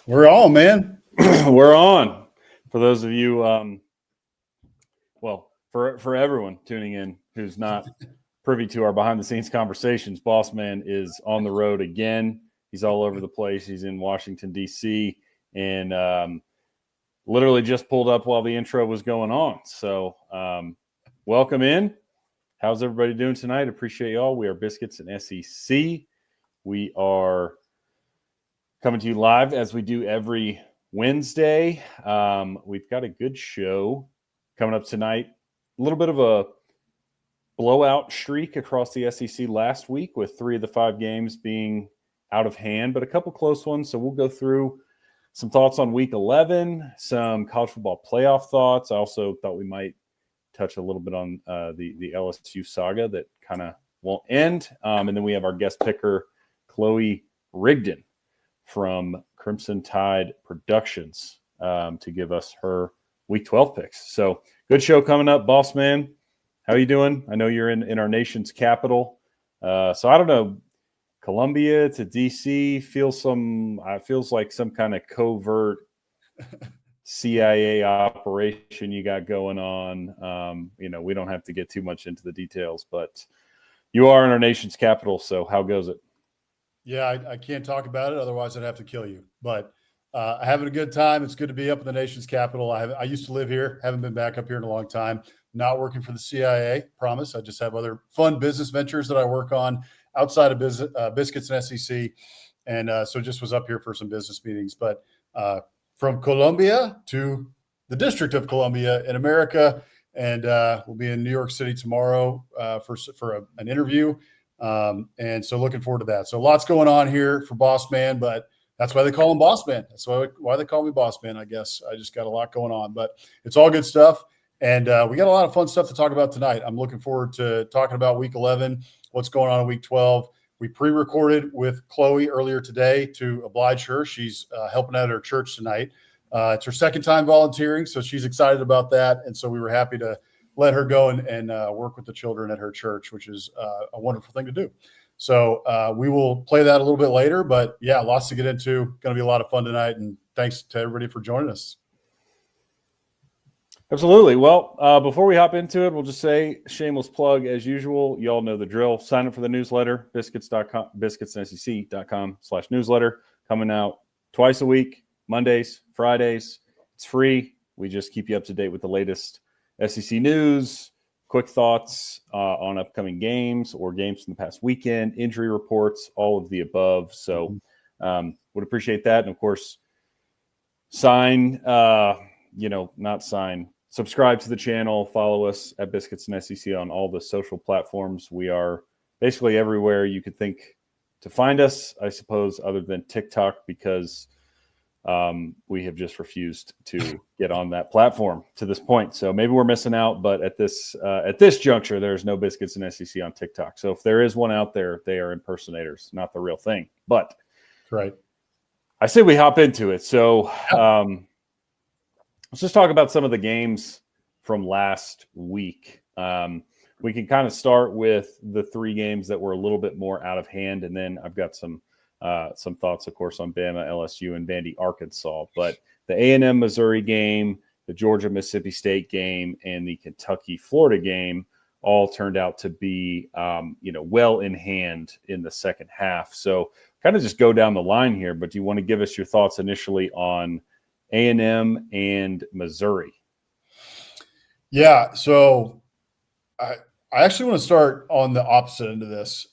We're on, man. We're on. For those of you, for everyone tuning in who's not privy to our behind-the-scenes conversations, Boss Man is on the road again. He's all over the place. He's in Washington, D.C., and literally just pulled up while the intro was going on. So welcome in. How's everybody doing tonight? Appreciate y'all. We are Biscuits and SEC. We are coming to you live as we do every Wednesday. We've got a good show coming up tonight. A little bit of a blowout streak across the SEC last week with 3 of the 5 games being out of hand, but a couple close ones. So we'll go through some thoughts on Week 11, some college football playoff thoughts. I also thought we might touch a little bit on the LSU saga that kind of won't end. And then we have our guest picker, Chloe Rigdon from Crimson Tide Productions to give us her Week 12 picks. So good show coming up. Boss Man, how are you doing? I know you're in our nation's capital. So I don't know, Columbia to DC feels like some kind of covert CIA operation you got going on. We don't have to get too much into the details, but you are in our nation's capital. So how goes it? Yeah, I can't talk about it. Otherwise, I'd have to kill you. But having a good time. It's good to be up in the nation's capital. I used to live here. Haven't been back up here in a long time. Not working for the CIA, promise. I just have other fun business ventures that I work on outside of Biscuits and SEC. And so just was up here for some business meetings. But from Columbia to the District of Columbia in America. And we'll be in New York City tomorrow for an interview. And so looking forward to that. So lots going on here for Boss Man, but that's why they call him Boss Man. That's why they call me Boss Man, I guess. I just got a lot going on, but it's all good stuff. And we got a lot of fun stuff to talk about tonight. I'm looking forward to talking about Week 11, what's going on in Week 12. We pre-recorded with Chloe earlier today to oblige her. She's helping out at her church tonight. It's her second time volunteering, so she's excited about that. And so we were happy to let her go and work with the children at her church, which is a wonderful thing to do. So we will play that a little bit later, but yeah, lots to get into. Going to be a lot of fun tonight, and thanks to everybody for joining us. Absolutely. Well, before we hop into it, we'll just say shameless plug as usual. You all know the drill. Sign up for the newsletter, biscuitsandsec.com/newsletter, coming out twice a week, Mondays, Fridays. It's free. We just keep you up to date with the latest SEC news, quick thoughts on upcoming games or games from the past weekend, injury reports, all of the above. So would appreciate that. And, of course, subscribe to the channel, follow us at Biscuits and SEC on all the social platforms. We are basically everywhere you could think to find us, I suppose, other than TikTok, because we have just refused to get on that platform to this point. So maybe we're missing out, but at this juncture, there's no Biscuits and SEC on TikTok. So if there is one out there, they are impersonators, not the real thing. But right, I say we hop into it. So let's just talk about some of the games from last week. We can kind of start with the 3 games that were a little bit more out of hand, and then I've got some thoughts, of course, on Bama, LSU, and Vandy, Arkansas. But the A&M Missouri game, the Georgia Mississippi State game, and the Kentucky Florida game all turned out to be well in hand in the second half. So kind of just go down the line here. But do you want to give us your thoughts initially on A&M and Missouri? Yeah, so I actually want to start on the opposite end of this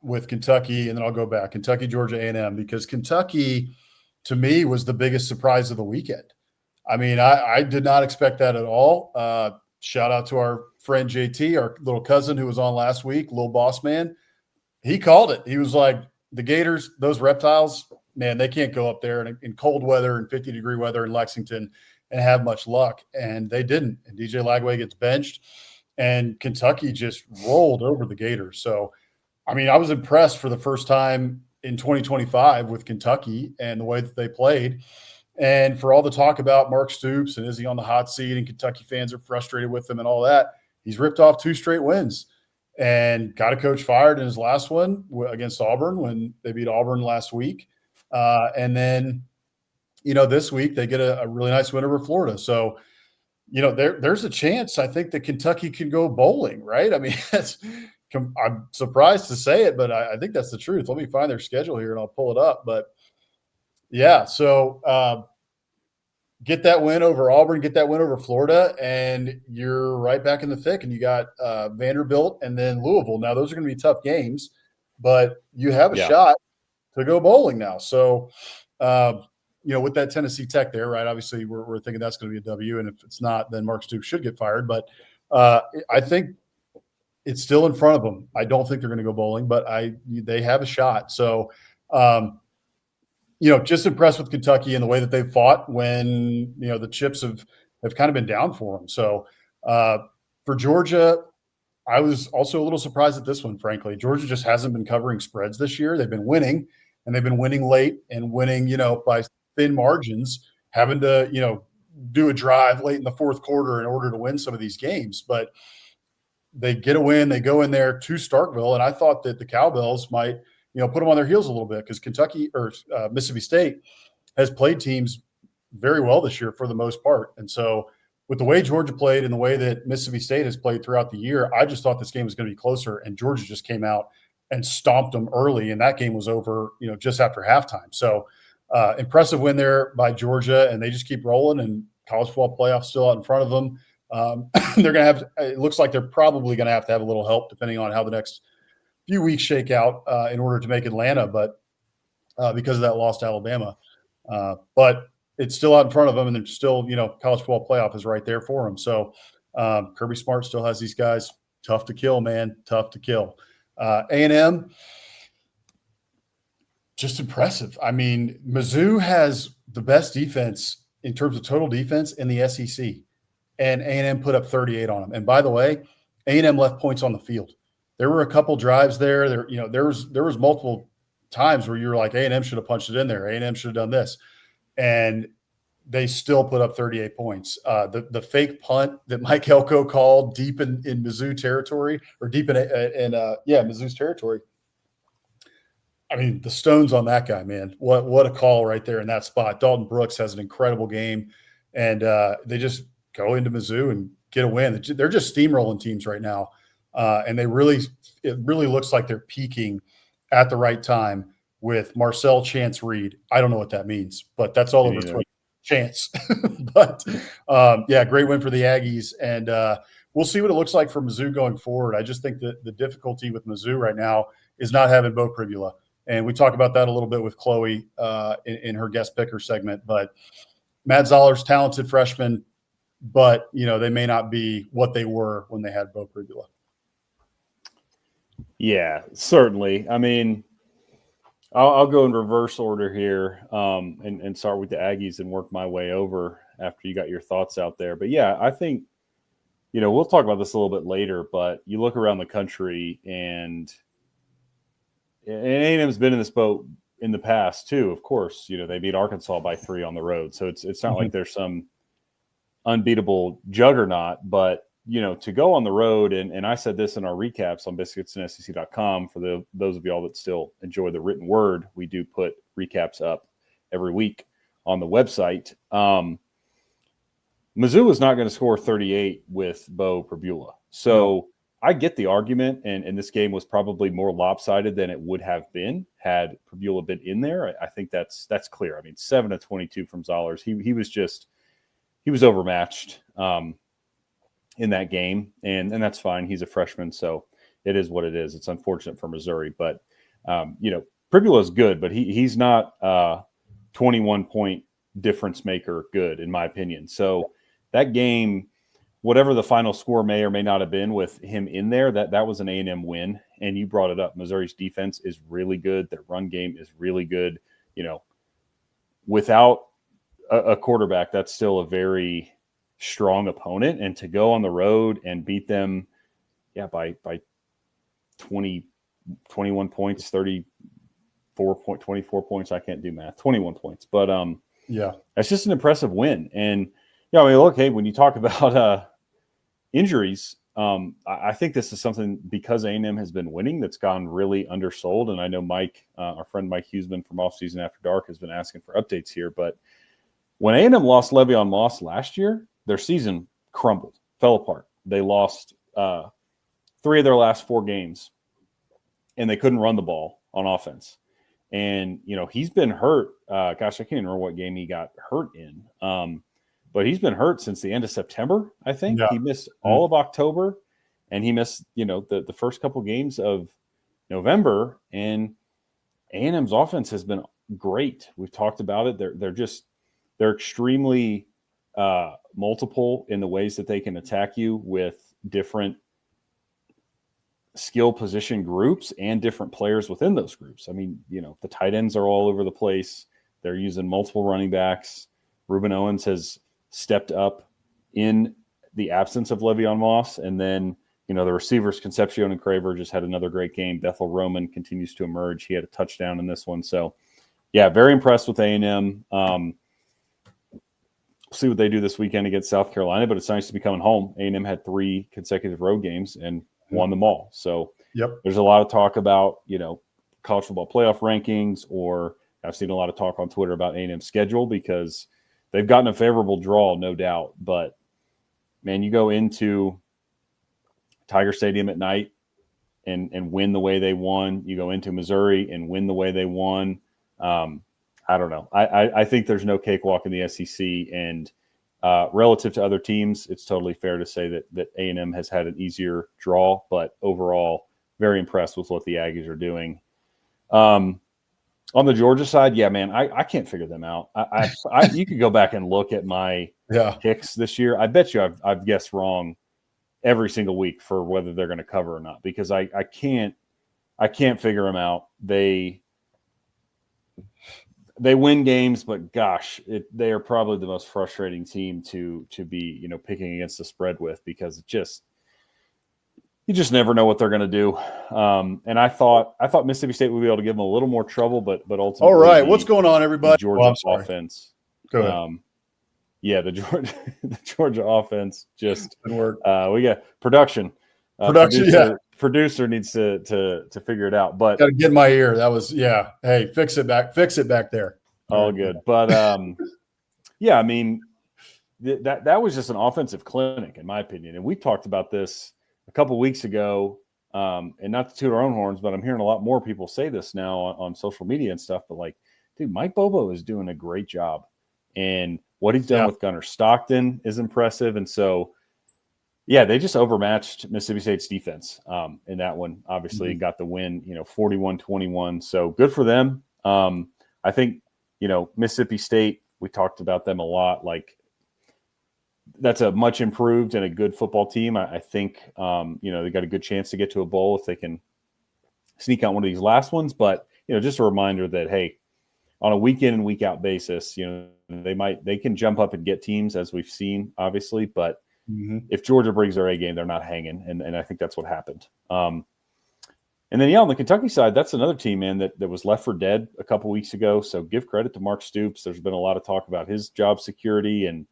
with Kentucky, and then I'll go back. Kentucky, Georgia, A&M, because Kentucky, to me, was the biggest surprise of the weekend. I mean, I did not expect that at all. shout out to our friend JT, our little cousin who was on last week, little boss man. He called it. He was like, the Gators, those reptiles, man, they can't go up there in cold weather and 50-degree weather in Lexington and have much luck. And they didn't. And DJ Lagway gets benched, and Kentucky just rolled over the Gators. So, I mean, I was impressed for the first time in 2025 with Kentucky and the way that they played. And for all the talk about Mark Stoops and is he on the hot seat and Kentucky fans are frustrated with him and all that, he's ripped off 2 straight wins and got a coach fired in his last one against Auburn when they beat Auburn last week. And then, this week they get a really nice win over Florida. So, there's a chance I think that Kentucky can go bowling, right? I mean, I'm surprised to say it, but I think that's the truth. Let me find their schedule here and I'll pull it up. But yeah, so get that win over Auburn, get that win over Florida, and you're right back in the thick. And you got Vanderbilt and then Louisville. Now, those are going to be tough games, but you have a shot to go bowling now. So, with that Tennessee Tech there, right, obviously we're thinking that's going to be a W. And if it's not, then Mark Stoops should get fired. But I think it's still in front of them. I don't think they're going to go bowling, but they have a shot. So, just impressed with Kentucky and the way that they've fought when, the chips have kind of been down for them. So for Georgia, I was also a little surprised at this one, frankly. Georgia just hasn't been covering spreads this year. They've been winning, and they've been winning late and winning, by thin margins, having to, do a drive late in the fourth quarter in order to win some of these games. But they get a win. They go in there to Starkville, and I thought that the Cowbells might – put them on their heels a little bit because Kentucky or Mississippi State has played teams very well this year for the most part. And so with the way Georgia played and the way that Mississippi State has played throughout the year, I just thought this game was going to be closer, and Georgia just came out and stomped them early, and that game was over, just after halftime. So impressive win there by Georgia, and they just keep rolling, and college football playoffs still out in front of them. They're going to have – it looks like they're probably going to have a little help depending on how the next – few weeks shake out in order to make Atlanta, but because of that loss to Alabama. But it's still out in front of them, and they're still, college football playoff is right there for them. So Kirby Smart still has these guys tough to kill, man, tough to kill. A&M, just impressive. I mean, Mizzou has the best defense in terms of total defense in the SEC, and A&M put up 38 on them. And by the way, A&M left points on the field. There were a couple drives there. There was multiple times where you were like, A&M should have punched it in there. A&M should have done this. And they still put up 38 points. The fake punt that Mike Elko called deep in Mizzou territory, or deep in Mizzou's territory. I mean, the stones on that guy, man. What a call right there in that spot. Dalton Brooks has an incredible game, and they just go into Mizzou and get a win. They're just steamrolling teams right now. And it really looks like they're peaking at the right time with Marcel Chance Reed. I don't know what that means, but that's all over Twitter. Chance. But great win for the Aggies. And we'll see what it looks like for Mizzou going forward. I just think that the difficulty with Mizzou right now is not having Bo Pribula. And we talk about that a little bit with Chloe in her guest picker segment. But Matt Zoller's talented freshman, but, they may not be what they were when they had Bo Pribula. Yeah, certainly. I mean, I'll go in reverse order here and start with the Aggies and work my way over after you got your thoughts out there. But, yeah, I think, we'll talk about this a little bit later, but you look around the country and A&M's been in this boat in the past too, of course. They beat Arkansas by 3 on the road. So it's not like there's some unbeatable juggernaut, but to go on the road, and I said this in our recaps on biscuitsandSEC.com for those of y'all that still enjoy the written word, we do put recaps up every week on the website. Mizzou was not going to score 38 with Bo Pribula. So I get the argument, and this game was probably more lopsided than it would have been had Pribula been in there. I think that's clear. I mean, 7 of 22 from Zollers. He was overmatched in that game, and that's fine. He's a freshman, so it is what it is. It's unfortunate for Missouri, but Pribula is good, but he's not 21-point difference maker good, in my opinion. So that game whatever the final score may or may not have been with him in there, that was an A&M win. And you brought it up. Missouri's defense is really good. Their run game is really good. Without a quarterback, that's still a very strong opponent. And to go on the road and beat them, by 20, 21 points, 24 points. I can't do math, 21 points. But that's just an impressive win. And, look, hey, when you talk about injuries, I think this is something, because A&M has been winning, that's gone really undersold. And I know Mike, our friend Mike Huseman from Off Season After Dark, has been asking for updates here. But when A&M lost Le'Veon Moss last year, their season crumbled, fell apart. They lost 3 of their last 4 games, and they couldn't run the ball on offense. And, he's been hurt. I can't even remember what game he got hurt in. But he's been hurt since the end of September, I think. Yeah. He missed all of October, and he missed, the first couple games of November. And A&M's offense has been great. We've talked about it. They're extremely multiple in the ways that they can attack you with different skill position groups and different players within those groups. I mean, the tight ends are all over the place. They're using multiple running backs. Reuben Owens has stepped up in the absence of Le'Veon Moss. And then, the receivers, Concepcion and Craver, just had another great game. Bethel Roman continues to emerge. He had a touchdown in this one. So, very impressed with A&M. See what they do this weekend against South Carolina, but it's nice to be coming home. A&M had 3 consecutive road games and won them all. So there's a lot of talk about, college football playoff rankings, or I've seen a lot of talk on Twitter about A&M's schedule, because they've gotten a favorable draw, no doubt. But, man, you go into Tiger Stadium at night and win the way they won. You go into Missouri and win the way they won. I don't know. I think there's no cakewalk in the SEC. And relative to other teams, it's totally fair to say that A&M has had an easier draw. But overall, very impressed with what the Aggies are doing. On the Georgia side, man, I can't figure them out. You could go back and look at my picks this year. I bet you I've guessed wrong every single week for whether they're going to cover or not, because I can't figure them out. They win games, but gosh, they are probably the most frustrating team to be picking against the spread with, because you just never know what they're going to do. And I thought Mississippi State would be able to give them a little more trouble, but ultimately. All right. What's going on, everybody? The Georgia offense. Go ahead. The Georgia offense just didn't work. We got production. Producer needs to figure it out. But got to get in my ear. That was Hey, fix it back there. All good. But I mean, that was just an offensive clinic, in my opinion. And we talked about this a couple of weeks ago, and not to toot our own horns, but I'm hearing a lot more people say this now on social media and stuff. But dude, Mike Bobo is doing a great job, and what he's done with Gunnar Stockton is impressive. And so, they just overmatched Mississippi State's defense in that one. Obviously, got the win, 41-21. So good for them. I think, Mississippi State, we talked about them a lot. That's a much improved and a good football team. I think, they got a good chance to get to a bowl if they can sneak out one of these last ones. But, just a reminder that, hey, on a week in and week out basis, they can jump up and get teams, as we've seen, obviously. But if Georgia brings their A game, they're not hanging. And I think that's what happened. And then, on the Kentucky side, that's another team, man, that was left for dead a couple weeks ago. So give credit to Mark Stoops. There's been a lot of talk about his job security, and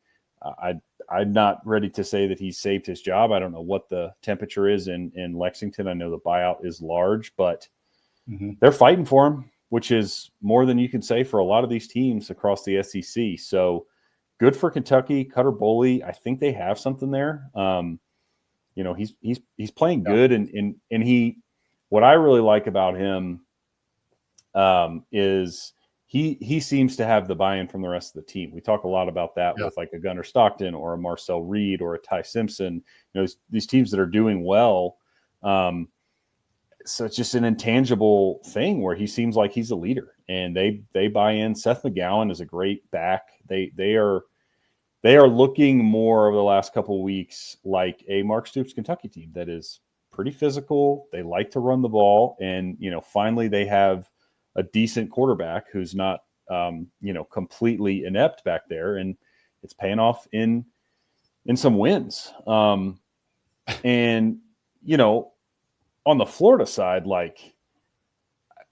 I'm not ready to say that he's saved his job. I don't know what the temperature is in Lexington. I know the buyout is large, but they're fighting for him, which is more than you can say for a lot of these teams across the SEC. So good for Kentucky. Cutter Boley, I think they have something there. He's playing good, and he. What I really like about him is he seems to have the buy-in from the rest of the team. We talk a lot about that with a Gunnar Stockton or a Marcel Reed or a Ty Simpson. These teams that are doing well. So it's just an intangible thing where he seems like he's a leader, and they buy in. Seth McGowan is a great back. They they are looking more over the last couple of weeks like a Mark Stoops Kentucky team that is pretty physical. They like to run the ball, and finally they have a decent quarterback who's not completely inept back there, and it's paying off in some wins. And on the Florida side, like,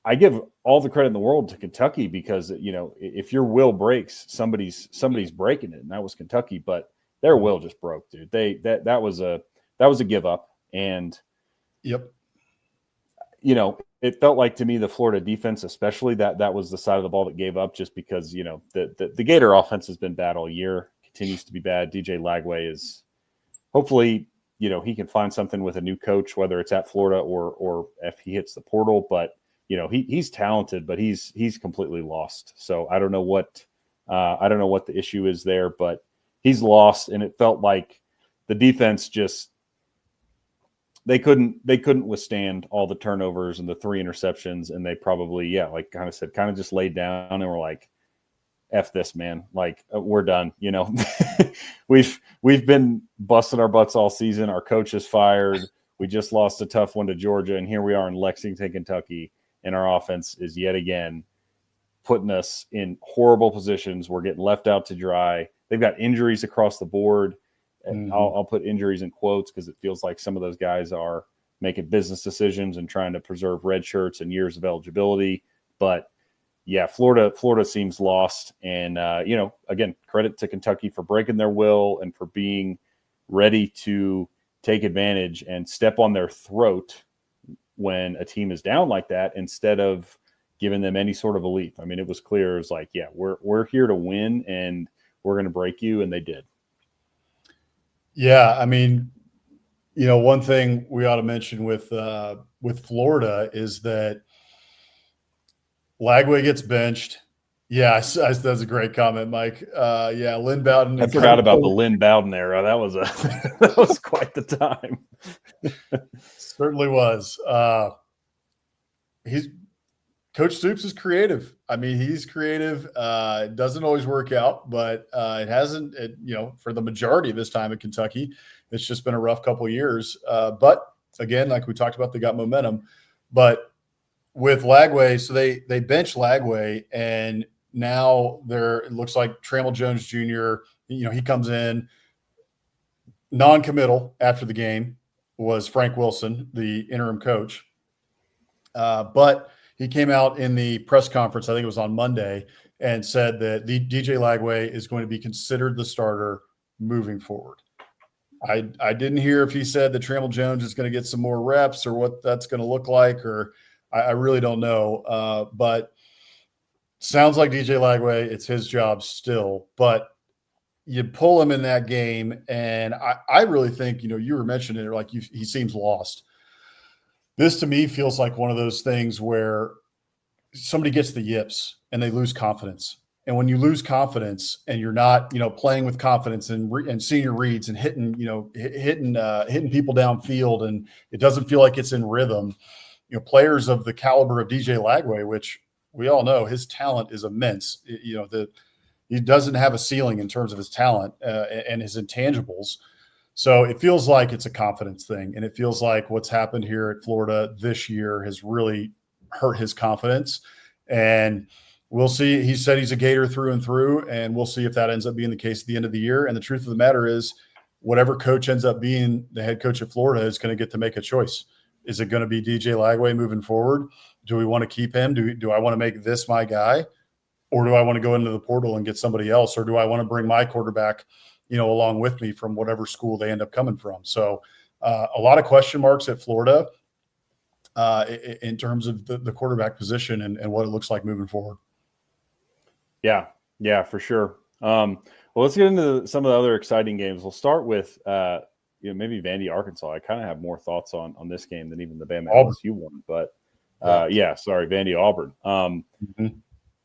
I give all the credit in the world to Kentucky because, if your will breaks, somebody's breaking it. And that was Kentucky, but their will just broke, dude. That was a give up. And, yep. It felt like to me, the Florida defense, especially that was the side of the ball that gave up just because, the Gator offense has been bad all year, continues to be bad. DJ Lagway is hopefully, he can find something with a new coach, whether it's at Florida or if he hits the portal, but he's talented, but he's completely lost. So I don't know what the issue is there, but he's lost. And it felt like the defense they couldn't withstand all the turnovers and the 3 interceptions. And they probably, like kind of said, kind of just laid down and were like, F this, man. Like, we're done. We've been busting our butts all season. Our coach is fired. We just lost a tough one to Georgia. And here we are in Lexington, Kentucky. And our offense is yet again putting us in horrible positions. We're getting left out to dry. They've got injuries across the board. And I'll put injuries in quotes because it feels like some of those guys are making business decisions and trying to preserve red shirts and years of eligibility. But yeah, Florida seems lost. And, again, credit to Kentucky for breaking their will and for being ready to take advantage and step on their throat when a team is down like that, instead of giving them any sort of a leap. I mean, it was clear. It was like, yeah, we're here to win and we're going to break you. And they did. Yeah. I mean, one thing we ought to mention with Florida is that Lagway gets benched. Yeah, that's a great comment, Mike. Yeah, Lynn Bowden. I forgot about the Lynn Bowden era. That was quite the time. Certainly was. Coach Stoops is creative. I mean, he's creative. It doesn't always work out, but it hasn't. For the majority of his time at Kentucky, it's just been a rough couple of years. But again, like we talked about, they got momentum. But with Lagway, so they bench Lagway, and now it looks like Trammell Jones Jr., he comes in non-committal after the game, was Frank Wilson, the interim coach. But he came out in the press conference, I think it was on Monday, and said that the DJ Lagway is going to be considered the starter moving forward. I didn't hear if he said that Trammell Jones is going to get some more reps or what that's going to look like, or I really don't know. But sounds like DJ Lagway, it's his job still. But you pull him in that game, and I really think, you were mentioning it, like he seems lost. This to me feels like one of those things where somebody gets the yips and they lose confidence. And when you lose confidence and you're not, playing with confidence and senior reads and hitting people downfield, and it doesn't feel like it's in rhythm, players of the caliber of DJ Lagway, which we all know his talent is immense. He doesn't have a ceiling in terms of his talent and his intangibles. So it feels like it's a confidence thing. And it feels like what's happened here at Florida this year has really hurt his confidence. And we'll see. He said he's a Gator through and through, and we'll see if that ends up being the case at the end of the year. And the truth of the matter is, whatever coach ends up being the head coach of Florida is going to get to make a choice. Is it going to be DJ Lagway moving forward? Do we want to keep him? Do I want to make this my guy? Or do I want to go into the portal and get somebody else? Or do I want to bring my quarterback, along with me from whatever school they end up coming from? So a lot of question marks at Florida in terms of the quarterback position and what it looks like moving forward. Yeah, for sure. Well, let's get into some of the other exciting games. We'll start with maybe Vandy, Arkansas. I kind of have more thoughts on this game than even the Bama LSU one. But Vandy, Auburn.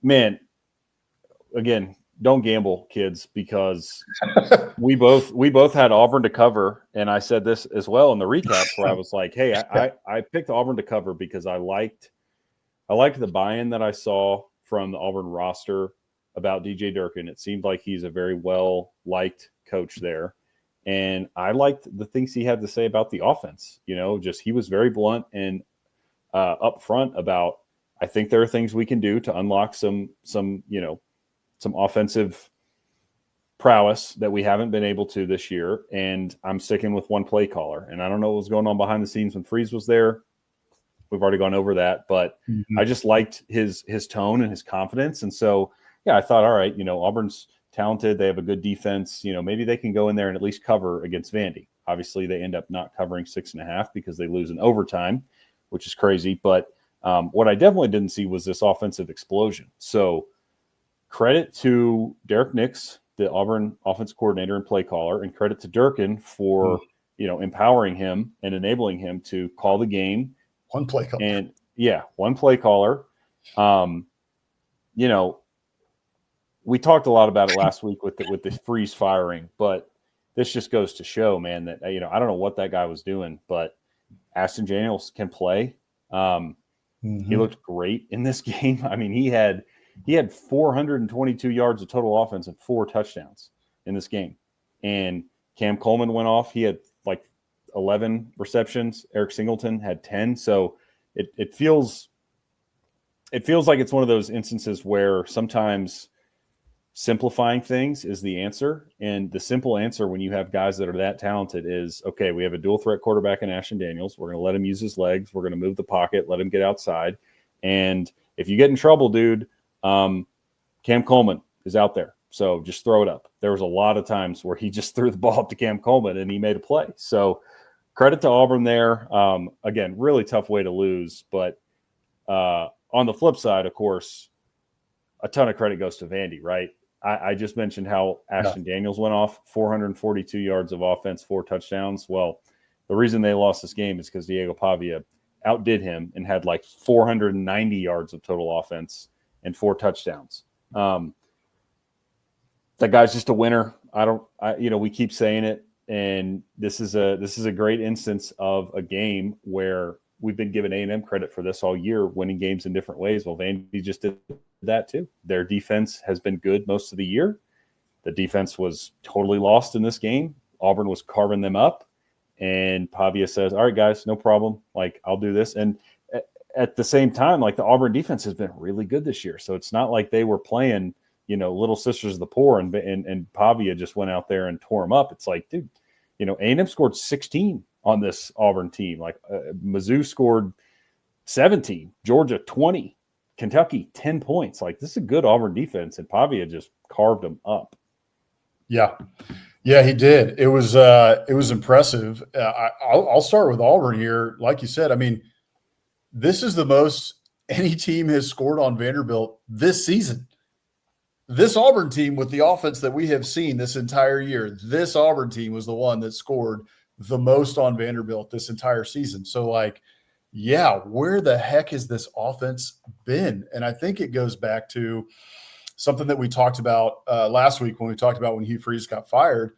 Man, again, don't gamble, kids, because we both had Auburn to cover, and I said this as well in the recaps where I was like, hey, I picked Auburn to cover because I liked the buy-in that I saw from the Auburn roster about DJ Durkin. It seemed like he's a very well-liked coach there. And I liked the things he had to say about the offense. Just he was very blunt and upfront about, I think there are things we can do to unlock some offensive prowess that we haven't been able to this year. And I'm sticking with one play caller. And I don't know what was going on behind the scenes when Freeze was there. We've already gone over that, but I just liked his tone and his confidence. And so, yeah, I thought, all right, Auburn's talented. They have a good defense. Maybe they can go in there and at least cover against Vandy. Obviously, they end up not covering 6.5 because they lose in overtime, which is crazy. But what I definitely didn't see was this offensive explosion. So credit to Derek Nix, the Auburn offense coordinator and play caller, and credit to Durkin for, empowering him and enabling him to call the game. One play caller. And one play caller. We talked a lot about it last week with the Freeze firing, but this just goes to show, man, that, I don't know what that guy was doing, but Ashton Daniels can play. He looked great in this game. I mean, he had 422 yards of total offense and 4 touchdowns in this game. And Cam Coleman went off. He had like 11 receptions. Eric Singleton had 10. So it feels like it's one of those instances where sometimes simplifying things is the answer. And the simple answer when you have guys that are that talented is, okay, we have a dual threat quarterback in Ashton Daniels. We're going to let him use his legs. We're going to move the pocket, let him get outside. And if you get in trouble, dude, Cam Coleman is out there. So just throw it up. There was a lot of times where he just threw the ball up to Cam Coleman and he made a play. So credit to Auburn there. Again, really tough way to lose. But on the flip side, of course, a ton of credit goes to Vandy, right? I just mentioned how Ashton Daniels went off, 442 yards of offense, 4 touchdowns. Well, the reason they lost this game is because Diego Pavia outdid him and had like 490 yards of total offense and 4 touchdowns. That guy's just a winner. We keep saying it, and this is a great instance of a game where we've been giving A&M credit for this all year, winning games in different ways. Well, Vandy just did that too. Their defense has been good most of the year. The defense was totally lost in this game. Auburn was carving them up, and Pavia says, all right, guys, no problem. Like, I'll do this. And at the same time, like, the Auburn defense has been really good this year. So it's not like they were playing, Little Sisters of the Poor and Pavia just went out there and tore them up. It's like, dude, A&M scored 16 on this Auburn team. Like, Mizzou scored 17, Georgia 20, Kentucky 10 points. Like, this is a good Auburn defense, and Pavia just carved them up. Yeah, he did. It was impressive. I'll start with Auburn here. Like you said, I mean, this is the most any team has scored on Vanderbilt this season. This Auburn team, with the offense that we have seen this entire year, this Auburn team was the one that scored the most on Vanderbilt this entire season. So, like, where the heck has this offense been? And I think it goes back to something that we talked about last week when we talked about when Hugh Freeze got fired.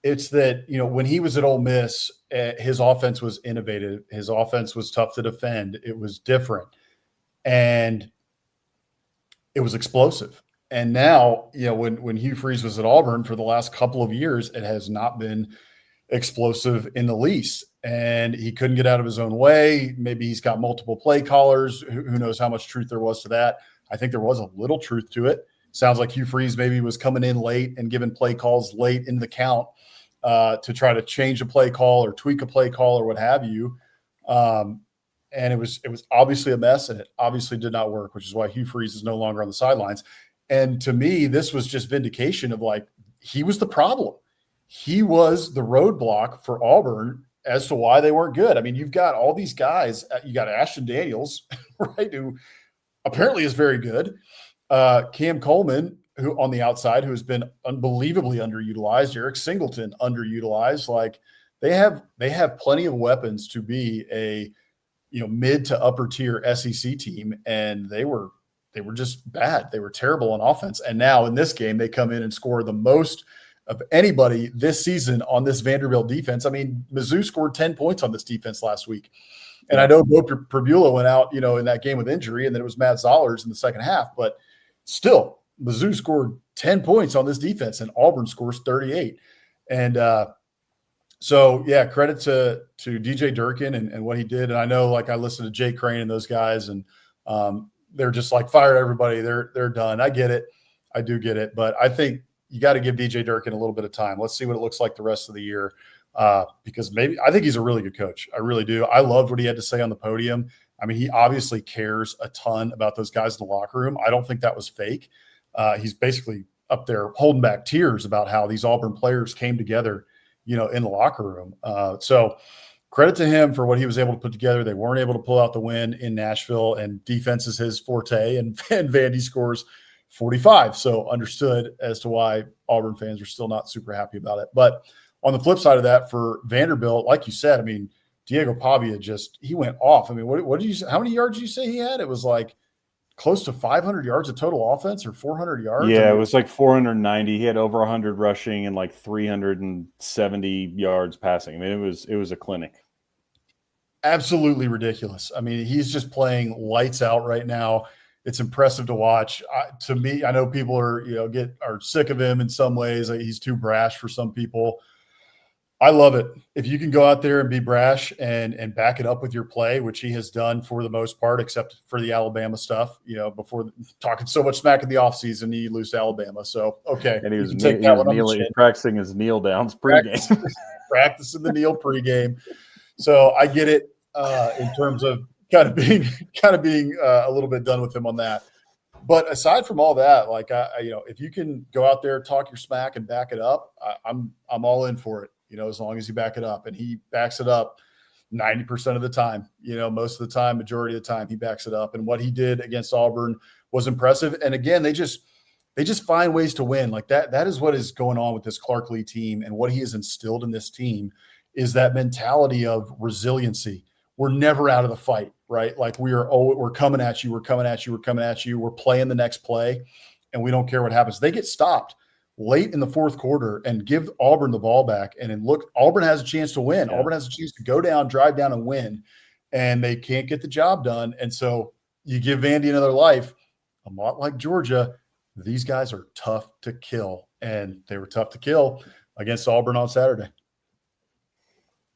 It's that, when he was at Ole Miss, his offense was innovative. His offense was tough to defend. It was different. And it was explosive. And now, when Hugh Freeze was at Auburn for the last couple of years, it has not been explosive in the least. And he couldn't get out of his own way. Maybe he's got multiple play callers. Who knows how much truth there was to that. I think there was a little truth to it. Sounds like Hugh Freeze maybe was coming in late and giving play calls late in the count to try to change a play call or tweak a play call or what have you. And it was obviously a mess, and it obviously did not work, which is why Hugh Freeze is no longer on the sidelines. And to me, this was just vindication of, like, he was the problem. He was the roadblock for Auburn as to why they weren't good. I mean, you've got all these guys. You got Ashton Daniels, right, who apparently is very good. Cam Coleman, who on the outside, who has been unbelievably underutilized. Eric Singleton, underutilized. Like, they have plenty of weapons to be a mid to upper tier SEC team, and they were just bad. They were terrible on offense. And now in this game, they come in and score the most of anybody this season on this Vanderbilt defense. I mean, Mizzou scored 10 points on this defense last week. And I know Bo Perbula went out, in that game with injury, and then it was Matt Zollers in the second half. But still, Mizzou scored 10 points on this defense, and Auburn scores 38. And so, yeah, credit to DJ Durkin and what he did. And I know, like, I listened to Jay Crane and those guys, and they're just like, fire everybody. They're done. I get it. I do get it. But I think you got to give DJ Durkin a little bit of time. Let's see what it looks like the rest of the year, because I think he's a really good coach. I really do. I loved what he had to say on the podium. I mean, he obviously cares a ton about those guys in the locker room. I don't think that was fake. He's basically up there holding back tears about how these Auburn players came together, in the locker room. So credit to him for what he was able to put together. They weren't able to pull out the win in Nashville, and defense is his forte, and Vandy scores 45. So understood as to why Auburn fans are still not super happy about it. But on the flip side of that, for Vanderbilt, like you said, I mean, Diego Pavia he went off. I mean, what did you say? How many yards did you say he had? It was like close to 500 yards of total offense, or 400 yards. Yeah, it was like 490. He had over 100 rushing and like 370 yards passing. I mean, it was a clinic. Absolutely ridiculous. I mean, he's just playing lights out right now. It's impressive to watch. To me, I know people are sick of him in some ways. Like, he's too brash for some people. I love it. If you can go out there and be brash and back it up with your play, which he has done for the most part, except for the Alabama stuff, before talking so much smack in the offseason, he lose to Alabama. So, okay. And he was practicing his kneel downs pregame. Practicing the kneel pregame. So I get it in terms of kind of being a little bit done with him on that. But aside from all that, like, if you can go out there, talk your smack and back it up, I'm all in for it. As long as you back it up, and he backs it up 90% of the time, most of the time, majority of the time, he backs it up. And what he did against Auburn was impressive. And again, they just find ways to win like that. That is what is going on with this Clark Lee team. And what he has instilled in this team is that mentality of resiliency. We're never out of the fight, right? Like, we're coming at you. We're coming at you. We're coming at you. We're playing the next play, and we don't care what happens. They get stopped late in the fourth quarter and give Auburn the ball back. And then look, Auburn has a chance to win. Yeah. Auburn has a chance to go down, drive down, and win. And they can't get the job done. And so you give Vandy another life. A lot like Georgia, these guys are tough to kill. And they were tough to kill against Auburn on Saturday.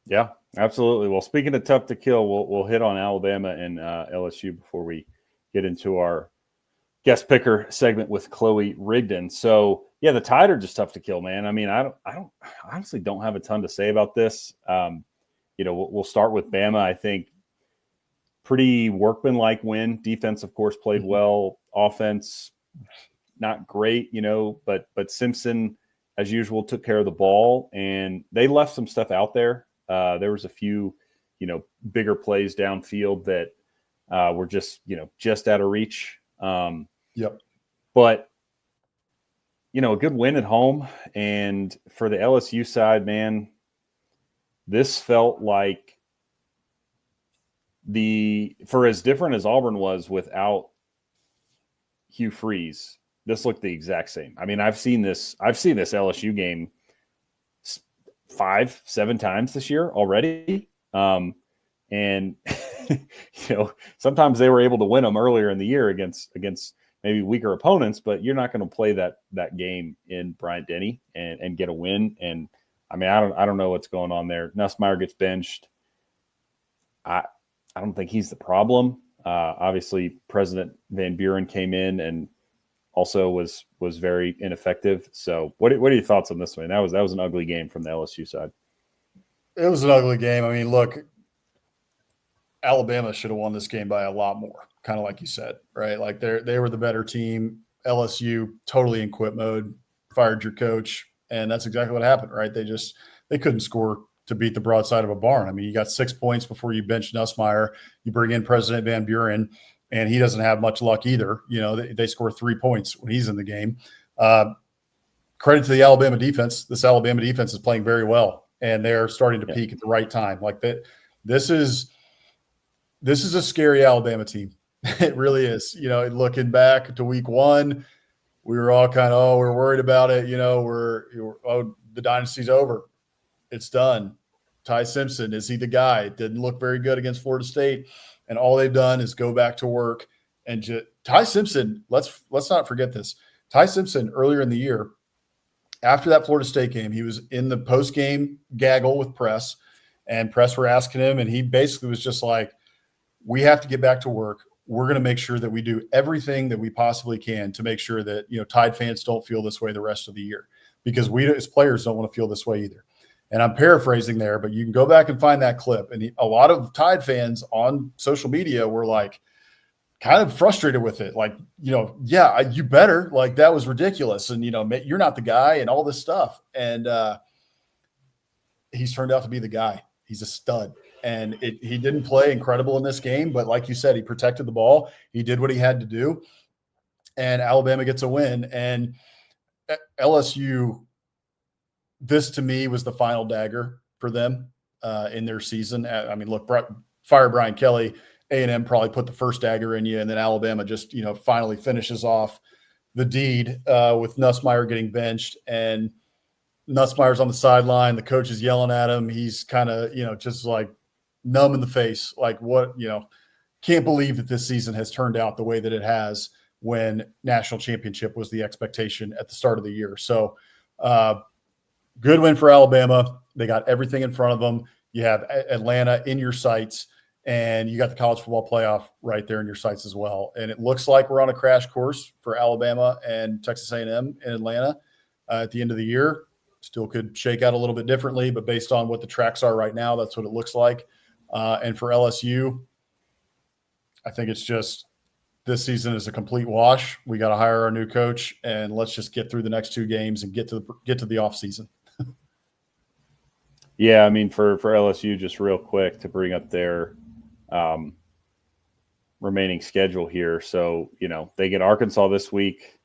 Yeah, absolutely. Well, speaking of tough to kill, we'll hit on Alabama and LSU before we get into our guest picker segment with Chloe Rigdon. So, yeah, the Tide are just tough to kill, man. I mean, I honestly don't have a ton to say about this. We'll start with Bama. I think pretty workmanlike win. Defense, of course, played well. Offense, not great, but Simpson, as usual, took care of the ball, and they left some stuff out there. There was a few, bigger plays downfield that were just out of reach. Yep. But a good win at home. And for the LSU side, man, this felt like for as different as Auburn was without Hugh Freeze, this looked the exact same. I mean, I've seen this LSU game 5-7 times this year already. And sometimes they were able to win them earlier in the year against maybe weaker opponents, but you're not going to play that game in Bryant-Denny and get a win. And I mean, I don't know what's going on there. Nussmeier gets benched. I don't think he's the problem. Obviously, President Van Buren came in and also was very ineffective. So what are your thoughts on this one? That was an ugly game from the LSU side. It was an ugly game. I mean, look, Alabama should have won this game by a lot more, kind of like you said, right? Like they were the better team. LSU totally in quit mode, fired your coach, and that's exactly what happened, right? They couldn't score to beat the broadside of a barn. I mean, you got 6 points before you bench Nussmeier. You bring in President Van Buren, and he doesn't have much luck either. They score 3 points when he's in the game. Credit to the Alabama defense. This Alabama defense is playing very well, and they're starting to peak at the right time. Like that, this is a scary Alabama team. It really is. Looking back to week 1, we were all kind of, we're worried about it. The dynasty's over. It's done. Ty Simpson, is he the guy? Didn't look very good against Florida State. And all they've done is go back to work. And Ty Simpson, let's not forget this. Ty Simpson earlier in the year, after that Florida State game, he was in the post-game gaggle with press, and press were asking him, and he basically was just like, we have to get back to work. We're going to make sure that we do everything that we possibly can to make sure that, Tide fans don't feel this way the rest of the year, because we as players don't want to feel this way either. And I'm paraphrasing there, but you can go back and find that clip. And a lot of Tide fans on social media were like, kind of frustrated with it. Like, yeah, you better, like, that was ridiculous. And, you're not the guy and all this stuff. And he's turned out to be the guy. He's a stud. And he didn't play incredible in this game, but like you said, he protected the ball. He did what he had to do. And Alabama gets a win. And LSU, this to me was the final dagger for them in their season. I mean, look, fire Brian Kelly. A&M probably put the first dagger in you, and then Alabama just, finally finishes off the deed with Nussmeier getting benched, and Nussmeier's on the sideline. The coach is yelling at him. He's kind of, just like numb in the face. Like, what, can't believe that this season has turned out the way that it has when national championship was the expectation at the start of the year. So good win for Alabama. They got everything in front of them. You have Atlanta in your sights, and you got the college football playoff right there in your sights as well. And it looks like we're on a crash course for Alabama and Texas A&M in Atlanta at the end of the year. Still could shake out a little bit differently, but based on what the tracks are right now, that's what it looks like. And for LSU, I think it's just this season is a complete wash. We got to hire our new coach, and let's just get through the next two games and get to the off season. Yeah, I mean, for LSU, just real quick to bring up their remaining schedule here. So, they get Arkansas this week.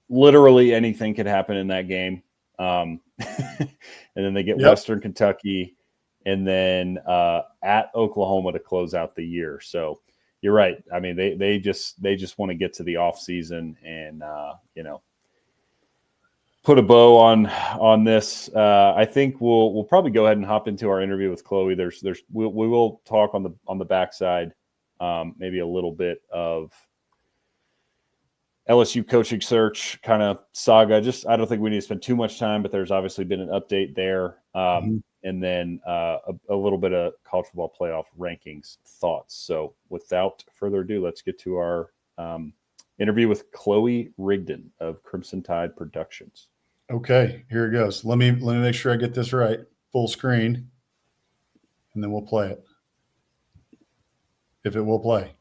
Literally anything could happen in that game. And then they get Western Kentucky, and then at Oklahoma to close out the year. So you're right. I mean, they just want to get to the off season and, put a bow on this. I think we'll probably go ahead and hop into our interview with Chloe. We will talk on the backside, maybe a little bit of LSU coaching search kind of saga. I don't think we need to spend too much time, but there's obviously been an update there. And then a little bit of college football playoff rankings thoughts. So without further ado, let's get to our interview with Chloe Rigdon of Crimson Tide Productions. Okay, here it goes. Let me make sure I get this right. Full screen, and then we'll play it. If it will play.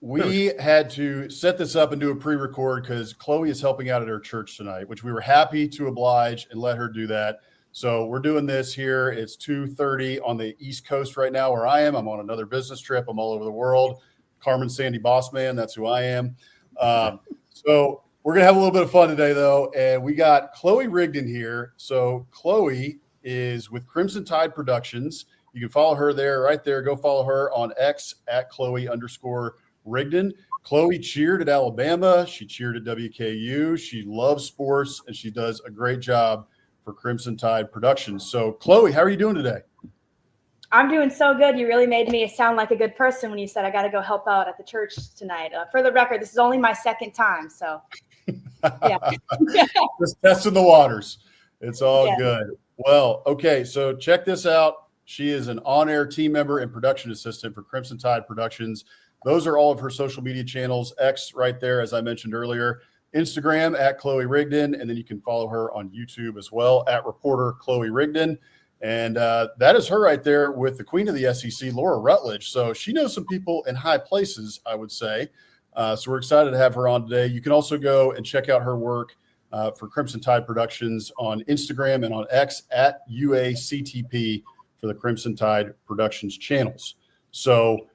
We had to set this up and do a pre-record because Chloe is helping out at her church tonight, which we were happy to oblige and let her do that. So we're doing this here. It's 2:30 on the East Coast right now where I am. I'm on another business trip. I'm all over the world. Carmen Sandy Bossman, that's who I am. So we're going to have a little bit of fun today, though, and we got Chloe Rigdon here. So Chloe is with Crimson Tide Productions. You can follow her there, right there. Go follow her on X at Chloe_Rigdon. Chloe cheered at Alabama. She cheered at WKU. She loves sports, and she does a great job for Crimson Tide Productions. So, Chloe, how are you doing today? I'm doing so good. You really made me sound like a good person when you said I got to go help out at the church tonight. For the record, this is only my second time, so yeah. Just testing the waters. It's all good. Well, okay, so check this out. She is an on-air team member and production assistant for Crimson Tide Productions. Those are all of her social media channels. X right there, as I mentioned earlier. Instagram at Chloe Rigdon, and then you can follow her on YouTube as well at reporter Chloe Rigdon. And that is her right there with the queen of the SEC, Laura Rutledge. So she knows some people in high places, I would say. So we're excited to have her on today. You can also go and check out her work for Crimson Tide Productions on Instagram and on X at UACTP for the Crimson Tide Productions channels. So,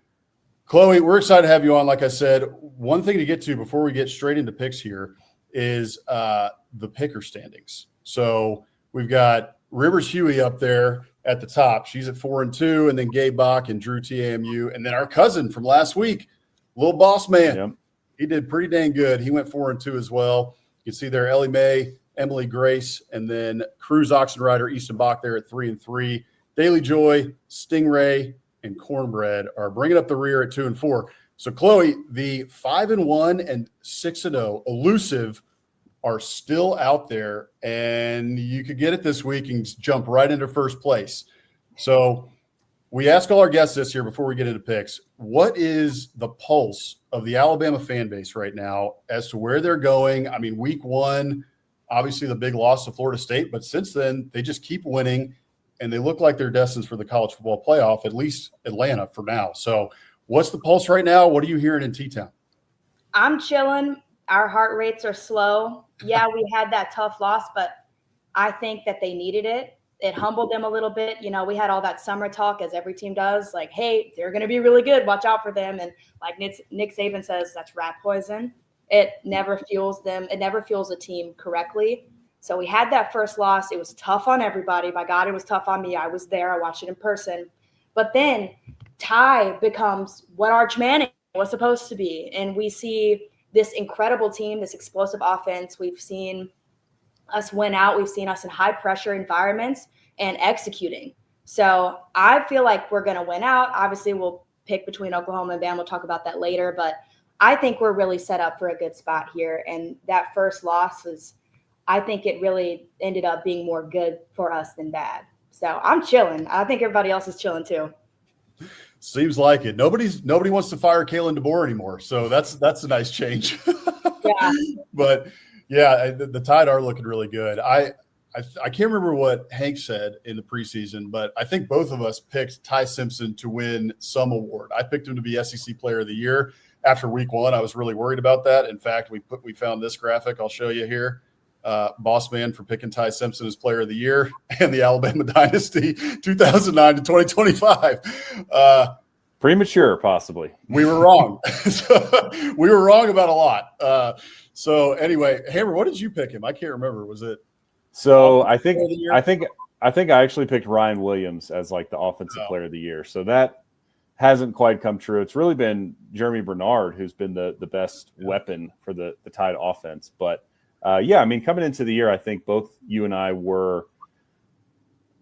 Chloe, we're excited to have you on. Like I said, one thing to get to before we get straight into picks here is the picker standings. So we've got Rivers Huey up there at the top. She's at 4-2, and then Gabe Bach and Drew TAMU, and then our cousin from last week, Little Boss Man. Yep. He did pretty dang good. He went 4-2 as well. You can see there Ellie Mae, Emily Grace, and then Cruz Oxenrider, Easton Bach there at 3-3. Daily Joy, Stingray, and Cornbread are bringing up the rear at 2-4. So, Chloe, the 5-1 and 6-0 elusive are still out there, and you could get it this week and jump right into first place. So we ask all our guests this here before we get into picks. What is the pulse of the Alabama fan base right now as to where they're going? I mean, week one, obviously the big loss to Florida State, but since then they just keep winning, and they look like they're destined for the college football playoff, at least Atlanta for now. So what's the pulse right now? What are you hearing in T-Town? I'm chilling. Our heart rates are slow. Yeah, we had that tough loss, but I think that they needed it. It humbled them a little bit. You know, we had all that summer talk, as every team does, like, hey, they're going to be really good. Watch out for them. And like Nick Saban says, that's rat poison. It never fuels them. It never fuels a team correctly. So we had that first loss. It was tough on everybody. By God, it was tough on me. I was there. I watched it in person. But then Ty becomes what Arch Manning was supposed to be. And we see this incredible team, this explosive offense. We've seen us win out. We've seen us in high pressure environments and executing. So I feel like we're going to win out. Obviously, we'll pick between Oklahoma and Bama. We'll talk about that later. But I think we're really set up for a good spot here. And that first loss was, I think it really ended up being more good for us than bad. So I'm chilling. I think everybody else is chilling too. Seems like it. Nobody wants to fire Kalen DeBoer anymore. So that's a nice change. Yeah. But yeah, the Tide are looking really good. I can't remember what Hank said in the preseason, but I think both of us picked Ty Simpson to win some award. I picked him to be SEC Player of the Year. After week one, I was really worried about that. In fact, we found this graphic. I'll show you here. Boss man for picking Ty Simpson as Player of the Year and the Alabama Dynasty 2009 to 2025. Premature, possibly. We were wrong. We were wrong about a lot. So anyway, Hammer, what did you pick him? I can't remember. Was it? So I think I actually picked Ryan Williams as like the Offensive Player of the Year. So that hasn't quite come true. It's really been Jeremy Bernard who's been the best weapon for the Tide offense. But yeah, I mean, coming into the year, I think both you and I were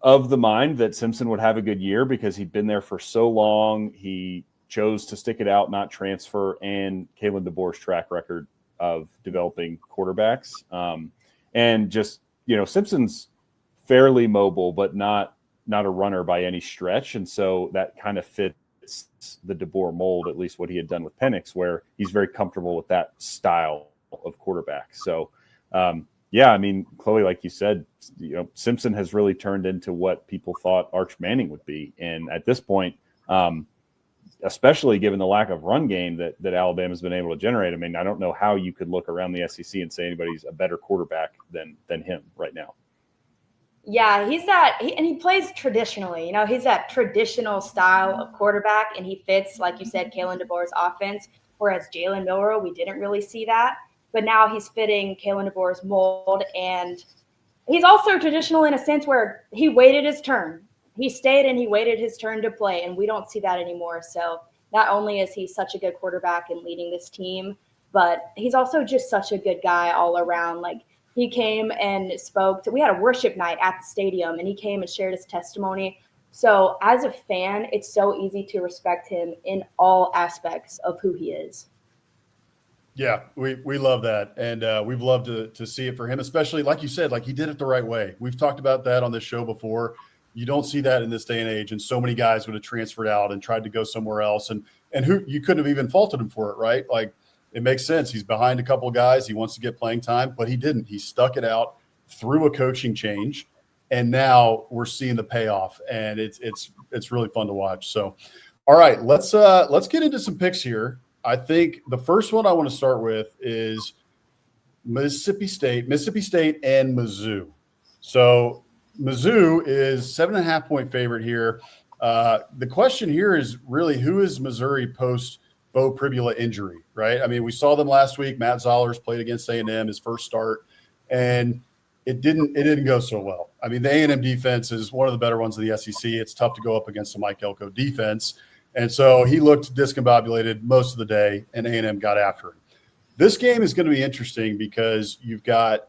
of the mind that Simpson would have a good year because he'd been there for so long. He chose to stick it out, not transfer, and Kalen DeBoer's track record of developing quarterbacks. And just, you know, Simpson's fairly mobile, but not a runner by any stretch. And so that kind of fits the DeBoer mold, at least what he had done with Penix, where he's very comfortable with that style of quarterback. So, yeah, I mean, Chloe, like you said, you know, Simpson has really turned into what people thought Arch Manning would be. And at this point, especially given the lack of run game that Alabama's been able to generate, I mean, I don't know how you could look around the SEC and say anybody's a better quarterback than him right now. Yeah, and he plays traditionally. You know, he's that traditional style of quarterback, and he fits, like you said, Kalen DeBoer's offense, whereas Jalen Milroe, we didn't really see that. But now he's fitting Kalen DeBoer's mold, and he's also traditional in a sense where he waited his turn. He stayed and he waited his turn to play, and we don't see that anymore. So not only is he such a good quarterback and leading this team, but he's also just such a good guy all around. Like, he came and spoke. We had a worship night at the stadium, and he came and shared his testimony. So as a fan, it's so easy to respect him in all aspects of who he is. Yeah, we love that. And we've loved to see it for him, especially like you said, like he did it the right way. We've talked about that on this show before. You don't see that in this day and age. And so many guys would have transferred out and tried to go somewhere else. And who you couldn't have even faulted him for it, right? Like, it makes sense. He's behind a couple of guys. He wants to get playing time, but he didn't. He stuck it out through a coaching change. And now we're seeing the payoff. And it's really fun to watch. So, all right, let's get into some picks here. I think the first one I want to start with is Mississippi State and Mizzou. So Mizzou is 7.5-point favorite here. The question here is really, who is Missouri post Bo Pribula injury, right? I mean, we saw them last week. Matt Zollers played against A&M, his first start, and it didn't go so well. I mean, the A&M defense is one of the better ones in the SEC. It's tough to go up against the Mike Elko defense. And so he looked discombobulated most of the day, and A&M got after him. This game is going to be interesting because you've got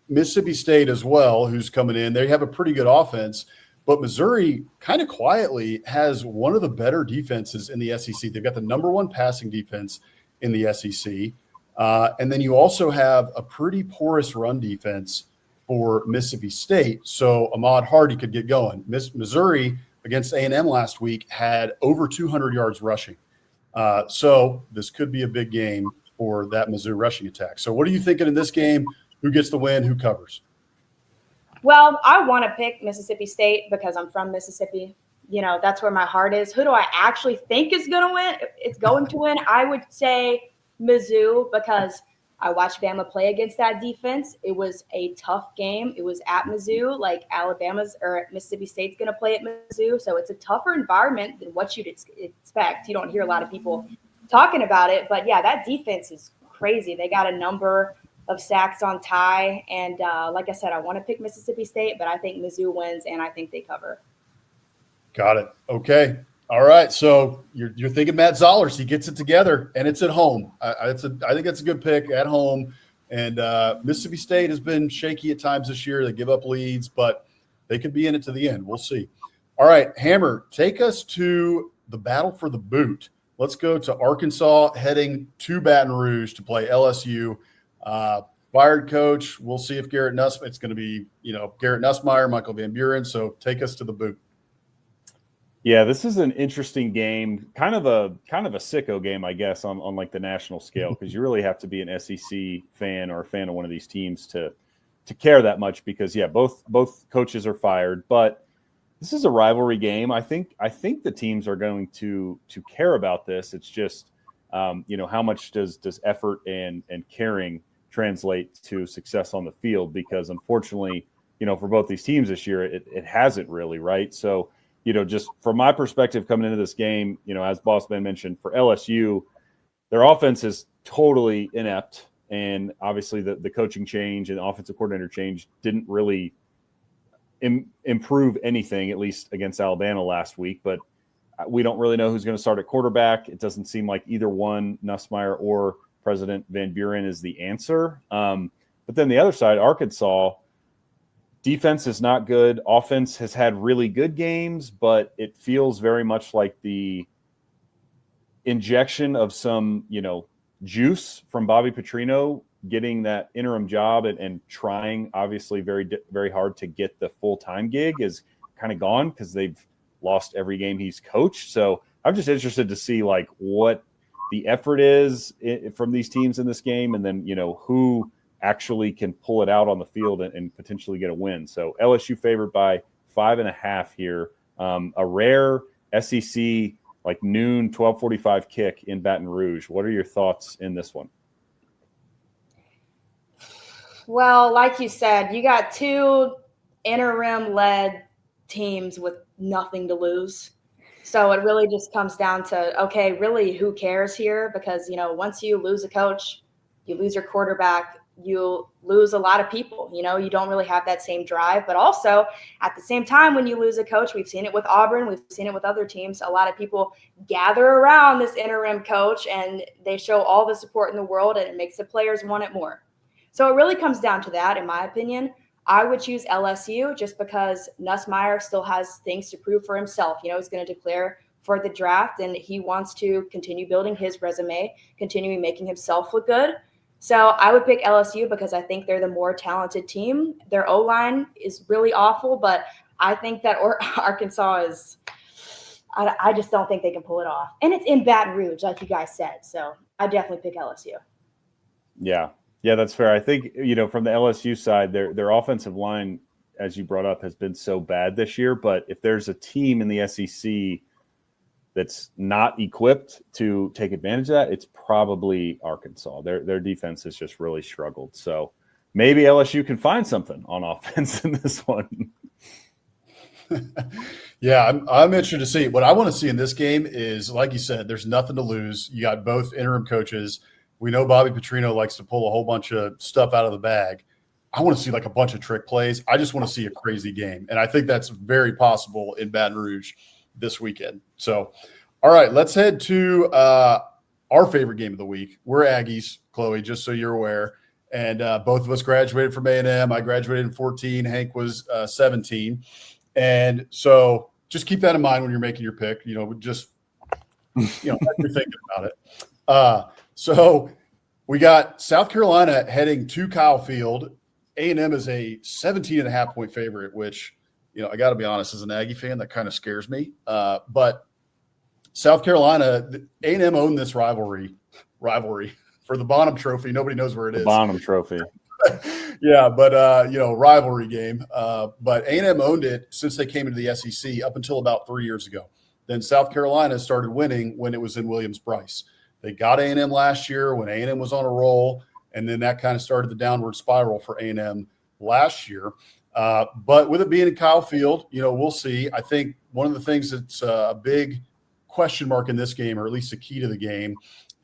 Mississippi State as well, who's coming in. They have a pretty good offense, But Missouri kind of quietly has one of the better defenses in the SEC. They've got the number one passing defense in the SEC. And then you also have a pretty porous run defense for Mississippi State. So Ahmad Hardy could get going. Missouri against A&M last week had over 200 yards rushing. So this could be a big game for that Mizzou rushing attack. So what are you thinking in this game? Who gets the win? Who covers? Well, I want to pick Mississippi State because I'm from Mississippi. That's where my heart is. Who do I actually think is going to win? It's going to win. I would say Mizzou because I watched Bama play against that defense. It was a tough game. It was at Mizzou, like Alabama's or Mississippi State's going to play at Mizzou. So it's a tougher environment than what you'd expect. You don't hear a lot of people talking about it. But, yeah, that defense is crazy. They got a number of sacks on Ty. And like I said, I want to pick Mississippi State, but I think Mizzou wins, and I think they cover. Got it. Okay. All right. So you're thinking Matt Zollers. He gets it together, and it's at home. I think that's a good pick at home. And Mississippi State has been shaky at times this year. They give up leads, but they could be in it to the end. We'll see. All right, Hammer, take us to the battle for the boot. Let's go to Arkansas, heading to Baton Rouge to play LSU. Fired coach. We'll see if Garrett Nussmeier. It's going to be, Garrett Nussmeier, Michael Van Buren. So take us to the boot. Yeah, this is an interesting game, kind of a sicko game, I guess, on like the national scale, because you really have to be an SEC fan or a fan of one of these teams to care that much. Because both coaches are fired, but this is a rivalry game. I think the teams are going to care about this. It's just how much does effort and caring translate to success on the field, because unfortunately, for both these teams this year, it hasn't really, right? So, just from my perspective coming into this game, as Bossman mentioned, for LSU, their offense is totally inept. And obviously the coaching change and offensive coordinator change didn't really improve anything, at least against Alabama last week. But we don't really know who's going to start at quarterback. It doesn't seem like either one, Nussmeier or President Van Buren, is the answer. But then the other side, Arkansas, defense is not good. Offense has had really good games, but it feels very much like the injection of some, juice from Bobby Petrino getting that interim job and trying obviously very, very hard to get the full-time gig is kind of gone because they've lost every game he's coached. So I'm just interested to see like what the effort is from these teams in this game, and then, who actually can pull it out on the field and potentially get a win. So LSU favored by 5.5 here. A rare SEC like noon 12:45 kick in Baton Rouge. What are your thoughts in this one? Well, like you said, you got two interim-led teams with nothing to lose. So it really just comes down to, okay, really who cares here? Because, once you lose a coach, you lose your quarterback, you lose a lot of people. You don't really have that same drive. But also at the same time, when you lose a coach, we've seen it with Auburn, we've seen it with other teams, a lot of people gather around this interim coach and they show all the support in the world, and it makes the players want it more. So it really comes down to that, in my opinion. I would choose LSU just because Nussmeier still has things to prove for himself. He's going to declare for the draft, and he wants to continue building his resume, continuing making himself look good. So I would pick LSU because I think they're the more talented team. Their O-line is really awful, but I think that Arkansas is – I just don't think they can pull it off. And it's in Baton Rouge, like you guys said. So I definitely pick LSU. Yeah, that's fair. I think, from the LSU side, their offensive line, as you brought up, has been so bad this year. But if there's a team in the SEC that's not equipped to take advantage of that, it's probably Arkansas. Their defense has just really struggled. So maybe LSU can find something on offense in this one. Yeah, I'm interested to see. What I want to see in this game is, like you said, there's nothing to lose. You got both interim coaches. We know Bobby Petrino likes to pull a whole bunch of stuff out of the bag. I want to see like a bunch of trick plays. I just want to see a crazy game. And I think that's very possible in Baton Rouge this weekend. So, all right, let's head to our favorite game of the week. We're Aggies, Chloe, just so you're aware. And both of us graduated from A&M. I graduated in 14. Hank was 17. And so just keep that in mind when you're making your pick. Just as you're thinking about it. So we got South Carolina heading to Kyle Field. A&M is a 17.5-point favorite, which, I got to be honest, as an Aggie fan, that kind of scares me. But South Carolina, A&M owned this rivalry for the Bonham Trophy. Nobody knows where it is. Bonham Trophy. Yeah, but rivalry game. But A&M owned it since they came into the SEC up until about 3 years ago. Then South Carolina started winning when it was in Williams-Brice. They got A&M last year when A&M was on a roll, and then that kind of started the downward spiral for A&M last year. But with it being in Kyle Field, we'll see. I think one of the things that's a big question mark in this game, or at least a key to the game,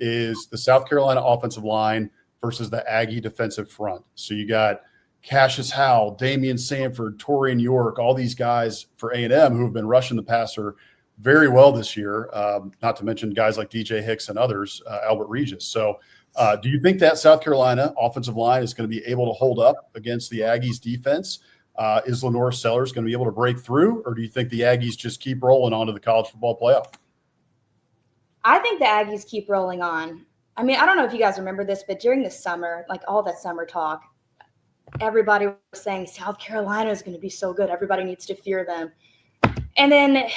is the South Carolina offensive line versus the Aggie defensive front. So you got Cassius Howell, Damian Sanford, Torian York, all these guys for A&M who have been rushing the passer very well this year, not to mention guys like DJ Hicks and others, Albert Regis. So do you think that South Carolina offensive line is going to be able to hold up against the Aggies defense? Is Lenore Sellers going to be able to break through, or do you think the Aggies just keep rolling on to the college football playoff? I think the Aggies keep rolling on. I mean, I don't know if you guys remember this, but during the summer, like all that summer talk, everybody was saying South Carolina is going to be so good. Everybody needs to fear them. And then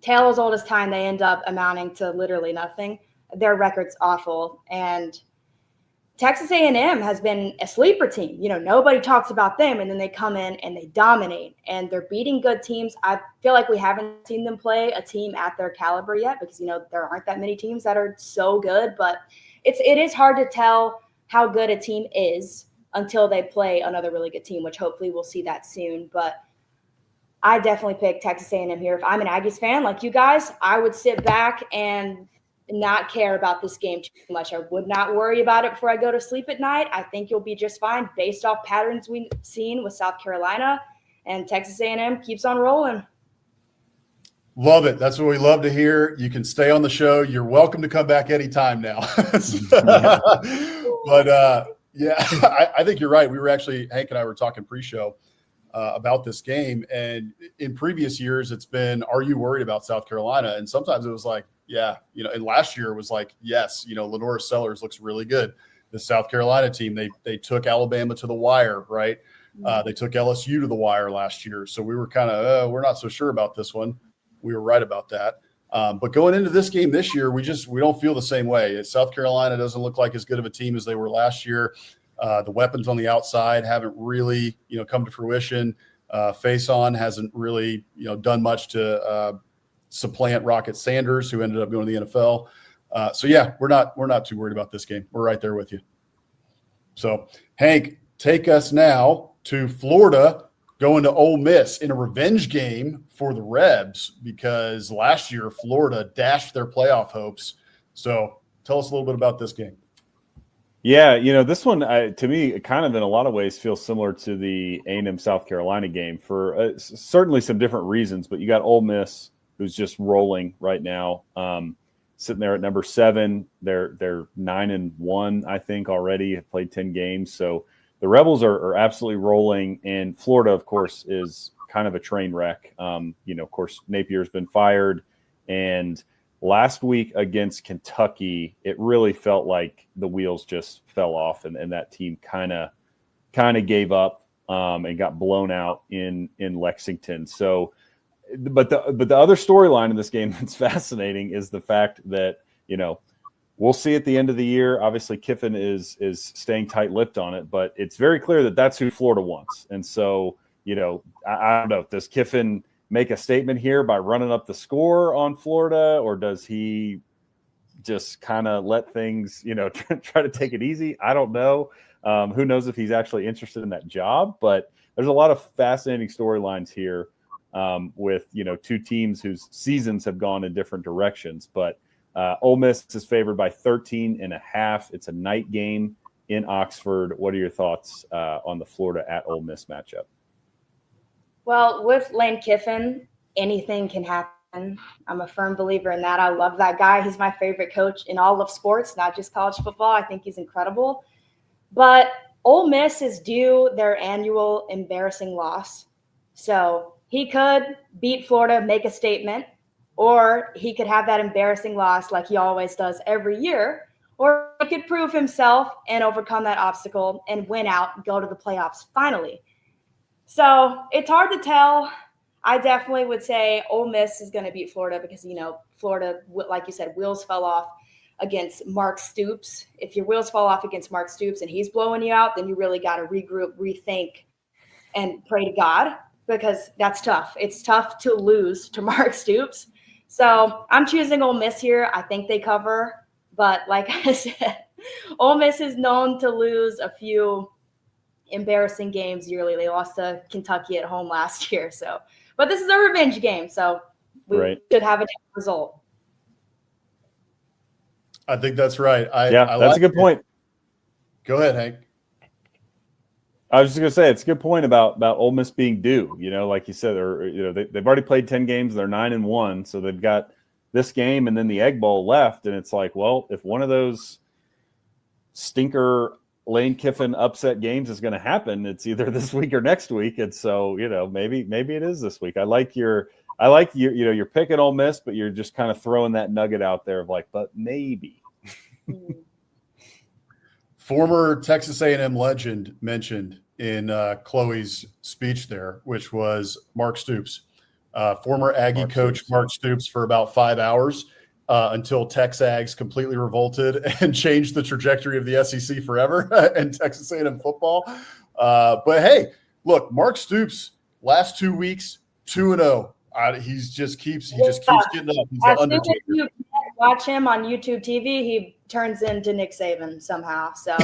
tale as old as time, they end up amounting to literally nothing. Their record's awful. And Texas A&M has been a sleeper team. Nobody talks about them, and then they come in and they dominate, and they're beating good teams. I feel like we haven't seen them play a team at their caliber yet because, there aren't that many teams that are so good, but it is hard to tell how good a team is until they play another really good team, which hopefully we'll see that soon. But I definitely pick Texas A&M here. If I'm an Aggies fan like you guys, I would sit back and not care about this game too much. I would not worry about it before I go to sleep at night. I think you'll be just fine based off patterns we've seen with South Carolina, and Texas A&M keeps on rolling. Love it. That's what we love to hear. You can stay on the show. You're welcome to come back anytime now. But I think you're right. We were actually, Hank and I were talking pre-show about this game, and in previous years it's been, are you worried about South Carolina? And sometimes it was like, yeah, and last year it was like, yes, Lenore Sellers looks really good. The South Carolina team, they took Alabama to the wire, right? They took LSU to the wire last year. So we were kind of, we're not so sure about this one. We were right about that. But going into this game this year, we don't feel the same way. South Carolina doesn't look like as good of a team as they were last year. The weapons on the outside haven't really, come to fruition. Face-on hasn't really, done much to supplant Rocket Sanders, who ended up going to the NFL. So yeah, we're not too worried about this game. We're right there with you. So Hank, take us now to Florida, going to Ole Miss in a revenge game for the Rebs, because last year Florida dashed their playoff hopes. So tell us a little bit about this game. Yeah, this one, to me, kind of in a lot of ways feels similar to the A&M South Carolina game for certainly some different reasons. But you got Ole Miss, who's just rolling right now, sitting there at number 7. They're 9-1, I think, already. Have played 10 games. So the Rebels are absolutely rolling. And Florida, of course, is kind of a train wreck. Of course, Napier's been fired. And last week against Kentucky, it really felt like the wheels just fell off, and that team kind of gave up and got blown out in Lexington. So, but the other storyline in this game that's fascinating is the fact that we'll see at the end of the year. Obviously, Kiffin is staying tight-lipped on it, but it's very clear that that's who Florida wants. And so, I don't know, does Kiffin make a statement here by running up the score on Florida, or does he just kind of let things, try to take it easy? I don't know. Who knows if he's actually interested in that job, but there's a lot of fascinating storylines here with, two teams whose seasons have gone in different directions. But Ole Miss is favored by 13.5. It's a night game in Oxford. What are your thoughts on the Florida at Ole Miss matchup? Well, with Lane Kiffin, anything can happen. I'm a firm believer in that. I love that guy. He's my favorite coach in all of sports, not just college football. I think he's incredible. But Ole Miss is due their annual embarrassing loss. So he could beat Florida, make a statement, or he could have that embarrassing loss like he always does every year, or he could prove himself and overcome that obstacle and win out, go to the playoffs finally. So it's hard to tell. I definitely would say Ole Miss is going to beat Florida because, Florida, like you said, wheels fell off against Mark Stoops. If your wheels fall off against Mark Stoops and he's blowing you out, then you really got to regroup, rethink, and pray to God, because that's tough. It's tough to lose to Mark Stoops. So I'm choosing Ole Miss here. I think they cover. But like I said, Ole Miss is known to lose a few embarrassing games yearly. They lost to Kentucky at home last year. But this is a revenge game, so we should have a different result. I think that's right. I that's like a good point. Go ahead, Hank. I was just going to say, it's a good point about Ole Miss being due, like you said, or, they've already played 10 games. They're 9-1. So they've got this game and then the Egg Bowl left. And it's like, well, if one of those stinker Lane Kiffin upset games is going to happen, it's either this week or next week. And so, maybe it is this week. I like your you're picking Ole Miss, but you're just kind of throwing that nugget out there of like, but maybe. Former Texas A&M legend mentioned in Chloe's speech there, which was Mark Stoops, former Aggie coach Mark Stoops for about 5 hours until Texags completely revolted and changed the trajectory of the SEC forever and Texas A&M football. But hey, look, Mark Stoops last 2 weeks 2-0. He just keeps getting up. He's the Undertaker. You watch him on YouTube TV, he turns into Nick Saban somehow. So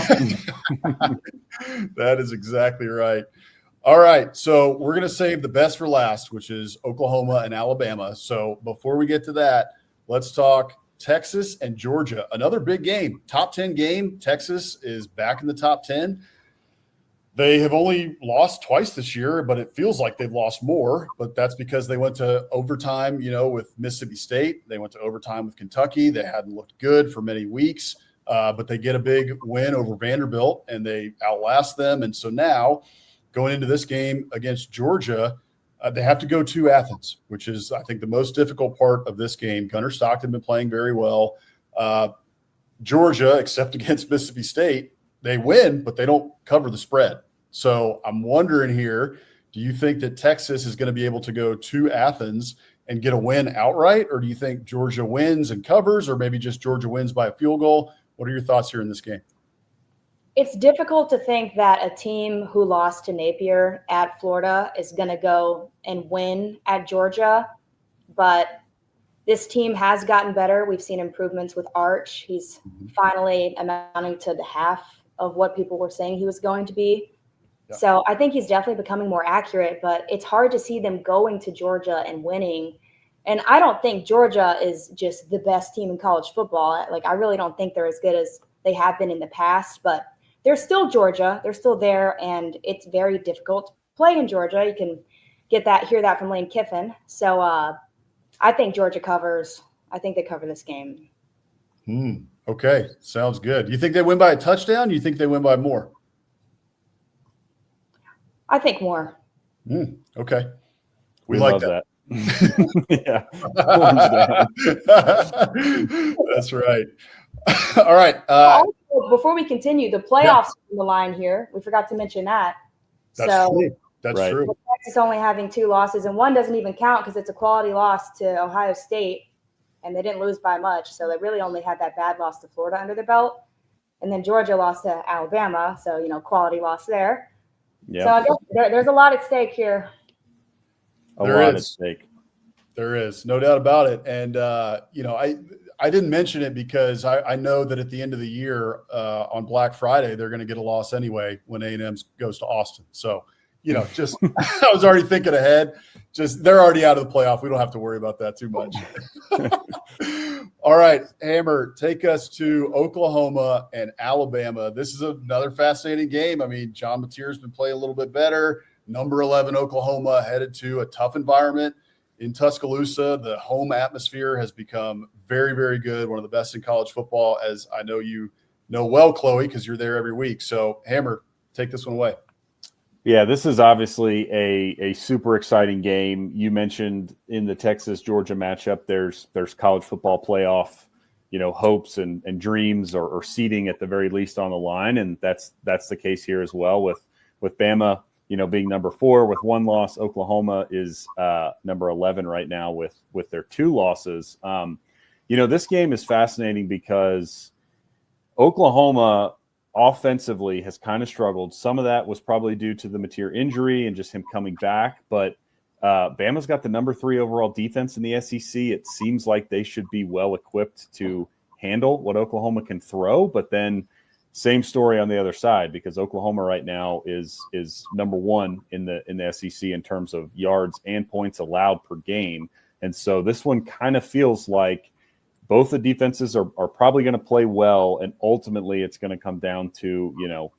that is exactly right. All right, so we're going to save the best for last, which is Oklahoma and Alabama. So before we get to that, let's talk Texas and Georgia. Another big game, top 10 game. Texas is back in the top 10. They have only lost twice this year, but it feels like they've lost more. But that's because they went to overtime, with Mississippi State. They went to overtime with Kentucky. They hadn't looked good for many weeks, but they get a big win over Vanderbilt, and they outlast them. And so now going into this game against Georgia, they have to go to Athens, which is, I think, the most difficult part of this game. Gunnar Stockton been playing very well. Georgia, except against Mississippi State, they win, but they don't cover the spread. So I'm wondering here, do you think that Texas is going to be able to go to Athens and get a win outright, or do you think Georgia wins and covers, or maybe just Georgia wins by a field goal? What are your thoughts here in this game? It's difficult to think that a team who lost to Napier at Florida is going to go and win at Georgia, but this team has gotten better. We've seen improvements with Arch. He's finally amounting to the half of what people were saying he was going to be. Yeah. So I think he's definitely becoming more accurate, but it's hard to see them going to Georgia and winning. And I don't think Georgia is just the best team in college football. Like, I really don't think they're as good as they have been in the past, but they're still Georgia. They're still there, and it's very difficult to play in Georgia. You can hear that from Lane Kiffin. So I think Georgia covers. I think they cover this game. Okay, sounds good. You think they win by a touchdown? You think they win by more? I think more. Okay. We like that. Yeah. That's right. All right. Also, before we continue, the playoffs are on the line here. We forgot to mention that. That's true. That's true. Texas only having 2 losses, and one doesn't even count because it's a quality loss to Ohio State, and they didn't lose by much. So they really only had that bad loss to Florida under their belt. And then Georgia lost to Alabama, so, quality loss there. Yeah. So I guess there's a lot at stake here. A lot at stake. There is, no doubt about it. And, I didn't mention it because I know that at the end of the year on Black Friday, they're going to get a loss anyway when A&M goes to Austin. So, just I was already thinking ahead. Just they're already out of the playoff. We don't have to worry about that too much. All right, Hammer, take us to Oklahoma and Alabama. This is another fascinating game. I mean, John Mateer's been playing a little bit better. Number 11 Oklahoma headed to a tough environment in Tuscaloosa. The home atmosphere has become very, very good. One of the best in college football, as I know you know well, Chloe, because you're there every week. So, Hammer, take this one away. Yeah, this is obviously a super exciting game. You mentioned in the Texas-Georgia matchup, there's college football playoff, hopes and dreams or seeding at the very least on the line, and that's the case here as well with Bama, being number 4 with 1 loss. Oklahoma is number 11 right now with their 2 losses. This game is fascinating because Oklahoma offensively has kind of struggled. Some of that was probably due to the Mateer injury and just him coming back. But Bama's got the number 3 overall defense in the SEC. It seems like they should be well equipped to handle what Oklahoma can throw. But then same story on the other side, because Oklahoma right now is number 1 in the SEC in terms of yards and points allowed per game. And so this one kind of feels like both the defenses are probably going to play well, and ultimately it's going to come down to,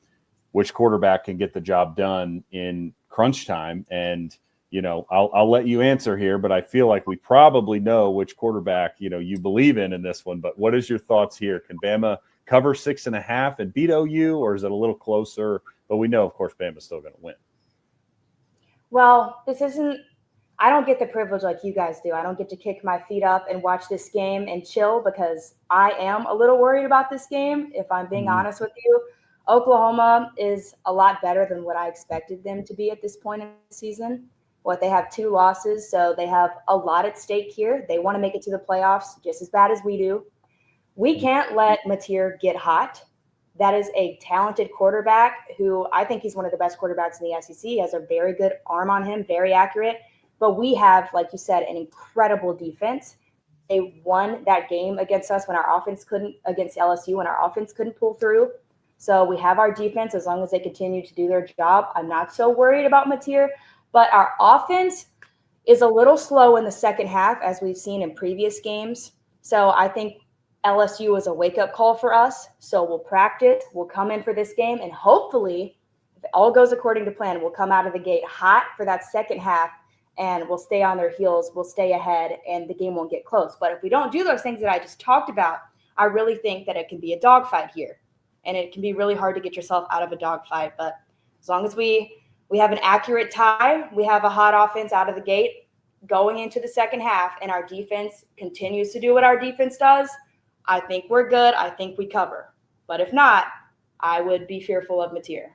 which quarterback can get the job done in crunch time. And, I'll let you answer here, but I feel like we probably know which quarterback, you believe in this one. But what is your thoughts here? Can Bama cover 6.5 and beat OU, or is it a little closer? But we know, of course, Bama's still going to win. Well, I don't get the privilege like you guys do. I don't get to kick my feet up and watch this game and chill, because I am a little worried about this game, if I'm being honest with you. Oklahoma is a lot better than what I expected them to be at this point in the season. They have 2 losses, so they have a lot at stake here. They want to make it to the playoffs just as bad as we do. We can't let Mateer get hot. That is a talented quarterback who I think he's one of the best quarterbacks in the SEC. He has a very good arm on him, very accurate. But we have, like you said, an incredible defense. They won that game against us against LSU when our offense couldn't pull through. So we have our defense as long as they continue to do their job. I'm not so worried about Mateer, but our offense is a little slow in the second half, as we've seen in previous games. So I think LSU is a wake-up call for us. So we'll practice. We'll come in for this game, and hopefully, if it all goes according to plan, we'll come out of the gate hot for that second half, and we'll stay on their heels, we'll stay ahead, and the game won't get close. But if we don't do those things that I just talked about, I really think that it can be a dogfight here. And it can be really hard to get yourself out of a dogfight. But as long as we have an accurate tie, we have a hot offense out of the gate going into the second half, and our defense continues to do what our defense does, I think we're good. I think we cover. But if not, I would be fearful of Mateer.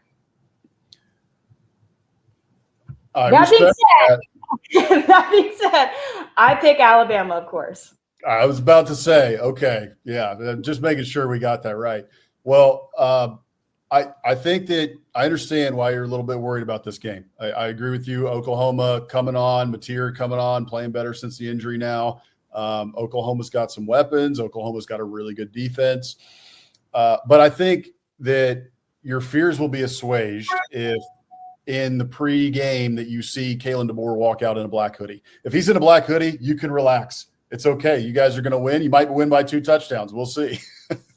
That being said, I pick Alabama, of course. I was about to say, okay, yeah, just making sure we got that right. Well, I think that I understand why you're a little bit worried about this game. I agree with you. Oklahoma coming on, Mateer coming on, playing better since the injury now. Oklahoma's got some weapons. Oklahoma's got a really good defense. But I think that your fears will be assuaged if in the pre-game that you see Kalen DeBoer walk out in a black hoodie. If he's in a black hoodie, you can relax. It's okay. You guys are going to win. You might win by 2 touchdowns. We'll see.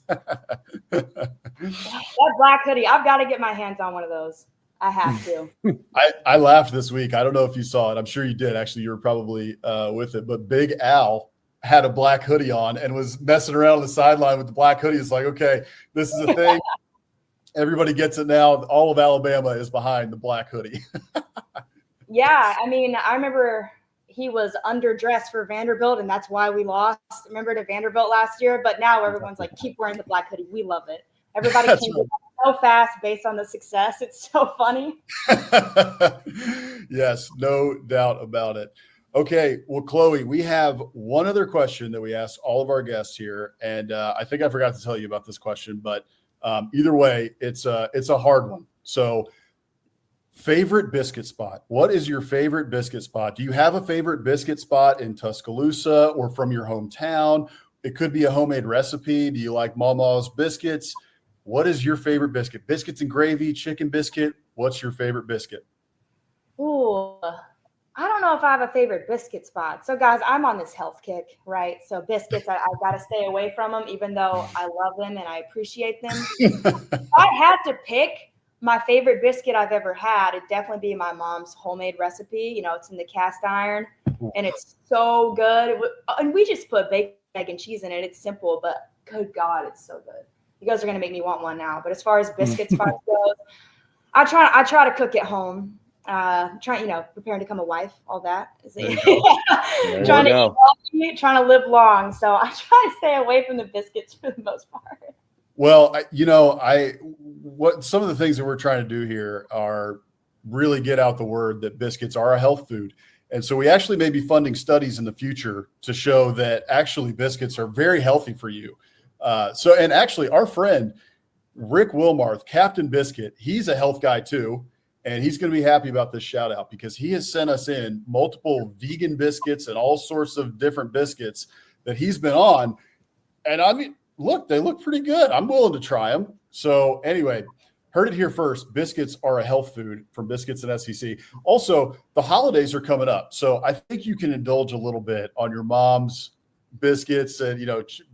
That black hoodie, I've got to get my hands on one of those. I have to. I laughed this week. I don't know if you saw it. I'm sure you did. Actually, you were probably with it. But Big Al had a black hoodie on and was messing around on the sideline with the black hoodie. It's like, okay, this is a thing. Everybody gets it now. All of Alabama is behind the black hoodie. Yeah, I mean, I remember he was underdressed for Vanderbilt, and that's why we lost. Remember to Vanderbilt last year? But now everyone's like, keep wearing the black hoodie. We love it. Everybody changes so fast based on the success. It's so funny. Yes, no doubt about it. Okay, well, Chloe, we have one other question that we asked all of our guests here, and I think I forgot to tell you about this question, but either way, it's a hard one. So, favorite biscuit spot. What is your favorite biscuit spot? Do you have a favorite biscuit spot in Tuscaloosa or from your hometown? It could be a homemade recipe. Do you like Mama's biscuits? What is your favorite biscuit? Biscuits and gravy, chicken biscuit. What's your favorite biscuit? Ooh, I don't know if I have a favorite biscuit spot. So, guys, I'm on this health kick, right? So biscuits, I've got to stay away from them, even though I love them and I appreciate them. If I had to pick my favorite biscuit I've ever had, it'd definitely be my mom's homemade recipe. You know, it's in the cast iron, and it's so good. And we just put bacon, egg, and cheese in it. It's simple, but good God, it's so good. You guys are going to make me want one now. But as far as biscuit spots goes, I try to cook at home. Preparing to become a wife, all that. Trying to eat healthy, trying to live long. So I try to stay away from the biscuits for the most part. Well, what some of the things that we're trying to do here are really get out the word that biscuits are a health food. And so we actually may be funding studies in the future to show that actually biscuits are very healthy for you. And actually our friend, Rick Wilmarth, Captain Biscuit, he's a health guy too. And he's going to be happy about this shout out because he has sent us in multiple vegan biscuits and all sorts of different biscuits that he's been on. And I mean, look, they look pretty good. I'm willing to try them. So anyway, heard it here first. Biscuits are a health food from Biscuits and SEC. Also, the holidays are coming up. So I think you can indulge a little bit on your mom's biscuits and,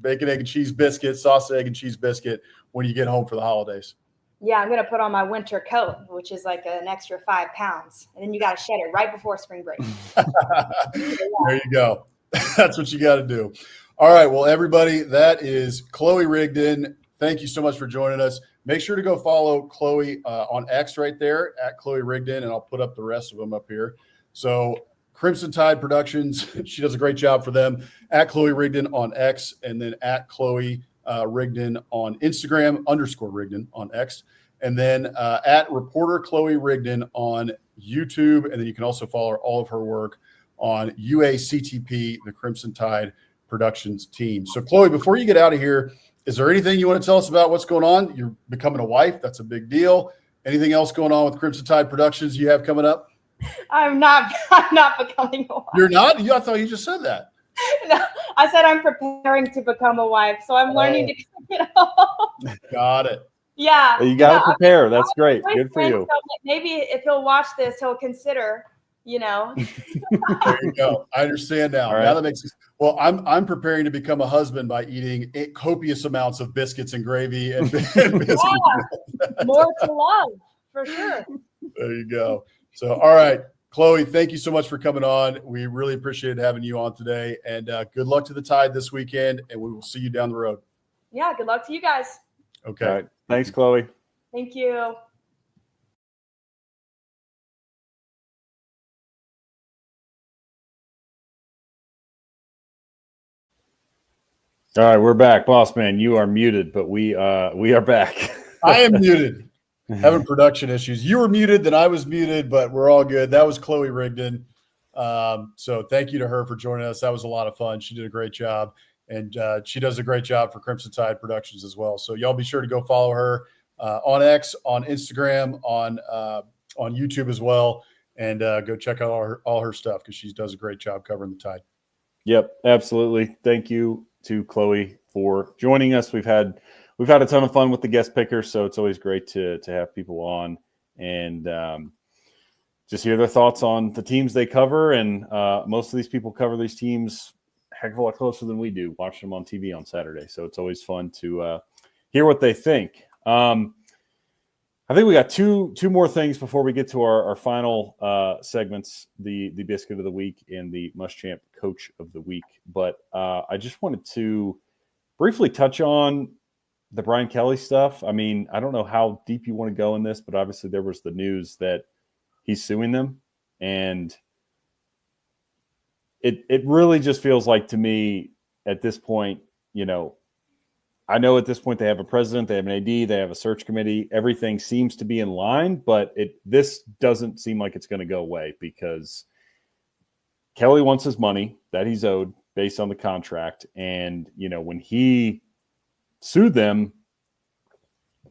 bacon, egg, and cheese biscuit, sausage, egg, and cheese biscuit when you get home for the holidays. Yeah, I'm going to put on my winter coat, which is like an extra 5 pounds. And then you got to shed it right before spring break. There you go. That's what you got to do. All right. Well, everybody, that is Chloe Rigdon. Thank you so much for joining us. Make sure to go follow Chloe on X right there at Chloe Rigdon, and I'll put up the rest of them up here. So Crimson Tide Productions, she does a great job for them, at Chloe Rigdon on X, and then at Chloe Rigdon on Instagram, _Rigdon on X, and then at reporter Chloe Rigdon on YouTube. And then you can also follow all of her work on UACTP, the Crimson Tide Productions team. So Chloe, before you get out of here, is there anything you want to tell us about what's going on? You're becoming a wife. That's a big deal. Anything else going on with Crimson Tide Productions you have coming up? I'm not becoming a wife. You're not? I thought you just said that. No, I said I'm preparing to become a wife, so I'm learning to get home. Got it. Yeah. You got to prepare. That's great. Good for you. So maybe if he'll watch this, he'll consider, There you go. I understand now. Right. Now that makes sense. Well, I'm preparing to become a husband by eating copious amounts of biscuits and gravy and biscuits. More to love, for sure. There you go. So, all right. Chloe, thank you so much for coming on. We really appreciated having you on today. And good luck to the Tide this weekend, and we will see you down the road. Yeah, good luck to you guys. Okay. All right. Thanks, Chloe. Thank you. All right, we're back. Boss man, you are muted, but we are back. I am muted. Having production issues. You were muted, then I was muted, but we're all good. That was Chloe Rigdon. So thank you to her for joining us. That was a lot of fun. She did a great job, and she does a great job for Crimson Tide Productions as well. So y'all be sure to go follow her on X, on Instagram, on YouTube as well, and go check out all her stuff because she does a great job covering the Tide. Yep, absolutely. Thank you to Chloe for joining us. We've had a ton of fun with the guest pickers, so it's always great to have people on and just hear their thoughts on the teams they cover. And most of these people cover these teams a heck of a lot closer than we do, watching them on TV on Saturday. So it's always fun to hear what they think. I think we got two more things before we get to our final segments, the Biscuit of the Week and the Must Champ Coach of the Week. But I just wanted to briefly touch on the Brian Kelly stuff. I mean, I don't know how deep you want to go in this, but obviously there was the news that he's suing them. And it really just feels like to me at this point, I know at this point they have a president, they have an AD, they have a search committee. Everything seems to be in line, but this doesn't seem like it's going to go away because Kelly wants his money that he's owed based on the contract. And, when he sued them,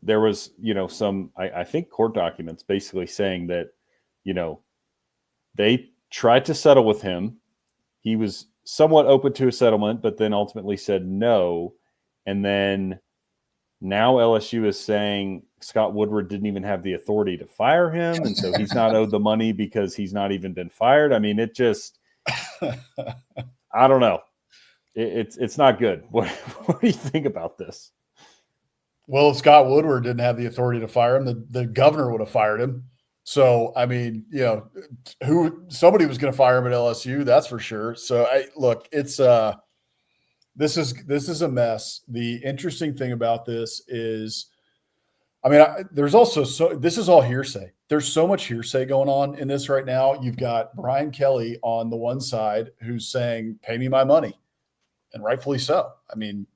there was, some, I think, court documents basically saying that, they tried to settle with him. He was somewhat open to a settlement, but then ultimately said no. And then now LSU is saying Scott Woodward didn't even have the authority to fire him. And so he's not owed the money because he's not even been fired. I mean, it just, I don't know. It's not good. What do you think about this? Well, if Scott Woodward didn't have the authority to fire him, the governor would have fired him. So, I mean, somebody was going to fire him at LSU, that's for sure. So, look, it's this is a mess. The interesting thing about this is I mean, there's also this is all hearsay. There's so much hearsay going on in this right now. You've got Brian Kelly on the one side who's saying, pay me my money. And rightfully so. I mean,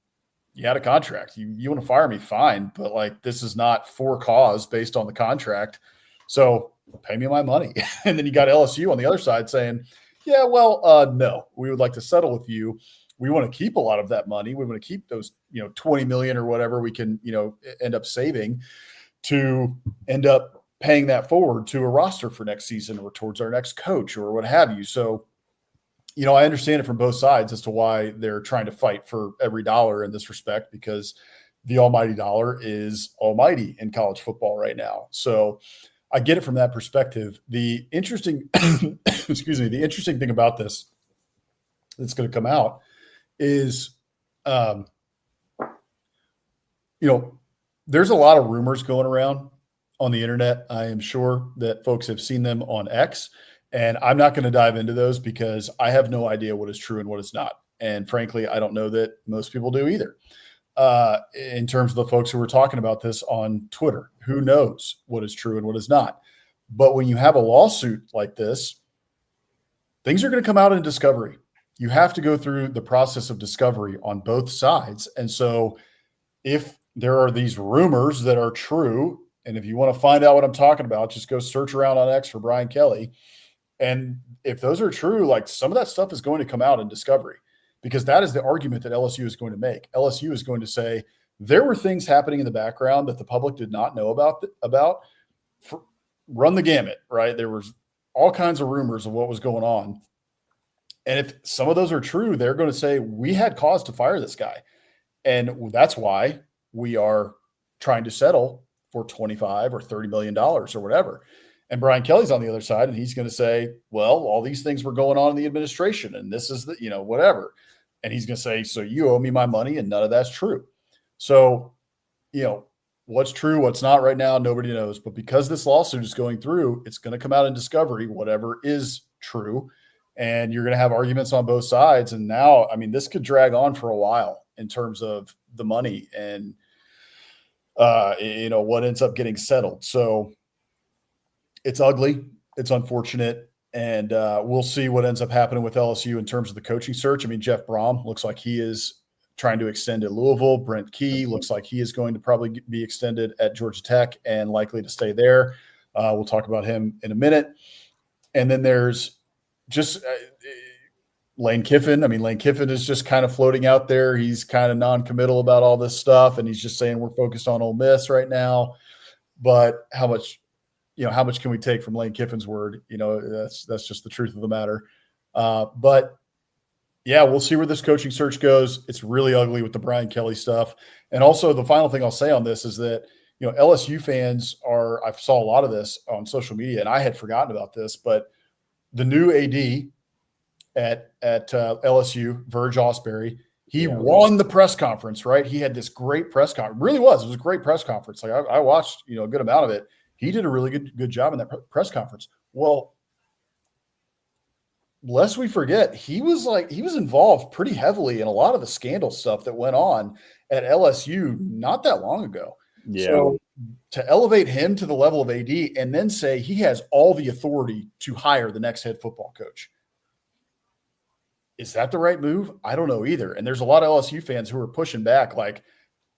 you had a contract. You want to fire me, fine. But like, this is not for cause based on the contract. So pay me my money. And then you got LSU on the other side saying, yeah, well, no, we would like to settle with you. We want to keep a lot of that money. We want to keep those, 20 million or whatever we can, end up saving to end up paying that forward to a roster for next season or towards our next coach or what have you. So, I understand it from both sides as to why they're trying to fight for every dollar in this respect, because the almighty dollar is almighty in college football right now. So I get it from that perspective. The interesting, the interesting thing about this that's going to come out is, there's a lot of rumors going around on the internet. I am sure that folks have seen them on X, and I'm not going to dive into those because I have no idea what is true and what is not. And frankly, I don't know that most people do either. In terms of the folks who were talking about this on Twitter, who knows what is true and what is not. But when you have a lawsuit like this, things are going to come out in discovery. You have to go through the process of discovery on both sides. And so if there are these rumors that are true, and if you want to find out what I'm talking about, just go search around on X for Brian Kelly. And if those are true, like, some of that stuff is going to come out in discovery, because that is the argument that LSU is going to make. LSU is going to say there were things happening in the background that the public did not know about. Run the gamut, right? There was all kinds of rumors of what was going on. And if some of those are true, they're going to say we had cause to fire this guy. And that's why we are trying to settle for $25 or $30 million or whatever. And Brian Kelly's on the other side, and he's going to say, well, all these things were going on in the administration, and this is the, whatever. And he's going to say, so you owe me my money, and none of that's true. So, what's true, what's not right now, nobody knows. But because this lawsuit is going through, it's going to come out in discovery, whatever is true. And you're going to have arguments on both sides. And now, this could drag on for a while in terms of the money and, what ends up getting settled. So it's ugly. It's unfortunate. And we'll see what ends up happening with LSU in terms of the coaching search. Jeff Brom looks like he is trying to extend at Louisville. Brent Key looks like he is going to probably be extended at Georgia Tech and likely to stay there. We'll talk about him in a minute. And then there's just Lane Kiffin. Lane Kiffin is just kind of floating out there. He's kind of non-committal about all this stuff, and he's just saying we're focused on Ole Miss right now. But how much can we take from Lane Kiffin's word? That's just the truth of the matter. But yeah, we'll see where this coaching search goes. It's really ugly with the Brian Kelly stuff. And also, the final thing I'll say on this is that, LSU fans I saw a lot of this on social media, and I had forgotten about this, but the new AD at LSU, Verge Osbury, he won the press conference, right? He had this great press conference. It was a great press conference. Like, I watched, a good amount of it. He did a really good job in that press conference. Well, lest we forget, he was involved pretty heavily in a lot of the scandal stuff that went on at LSU not that long ago. Yeah. So to elevate him to the level of AD and then say he has all the authority to hire the next head football coach, is that the right move? I don't know either. And there's a lot of LSU fans who are pushing back like,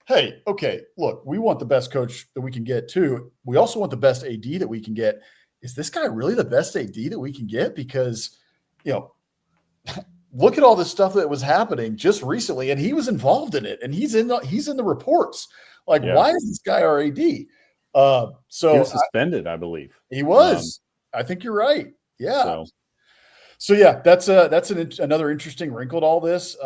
hey, okay, look, we want the best coach that we can get too. We also want the best AD that we can get. Is this guy really the best AD that we can get? Because, look at all this stuff that was happening just recently, and he was involved in it, and he's in the reports. Like, why is this guy our AD? So he was suspended, I believe. He was. I think you're right. Yeah. So yeah, that's another interesting wrinkle to all this.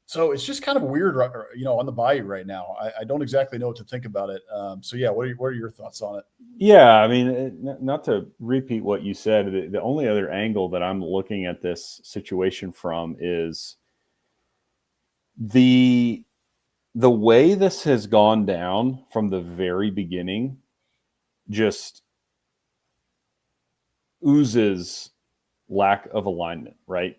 So it's just kind of weird, on the bayou right now. I don't exactly know what to think about it. So yeah, what are your thoughts on it? Yeah, not to repeat what you said, the only other angle that I'm looking at this situation from is the way this has gone down from the very beginning just oozes lack of alignment, right?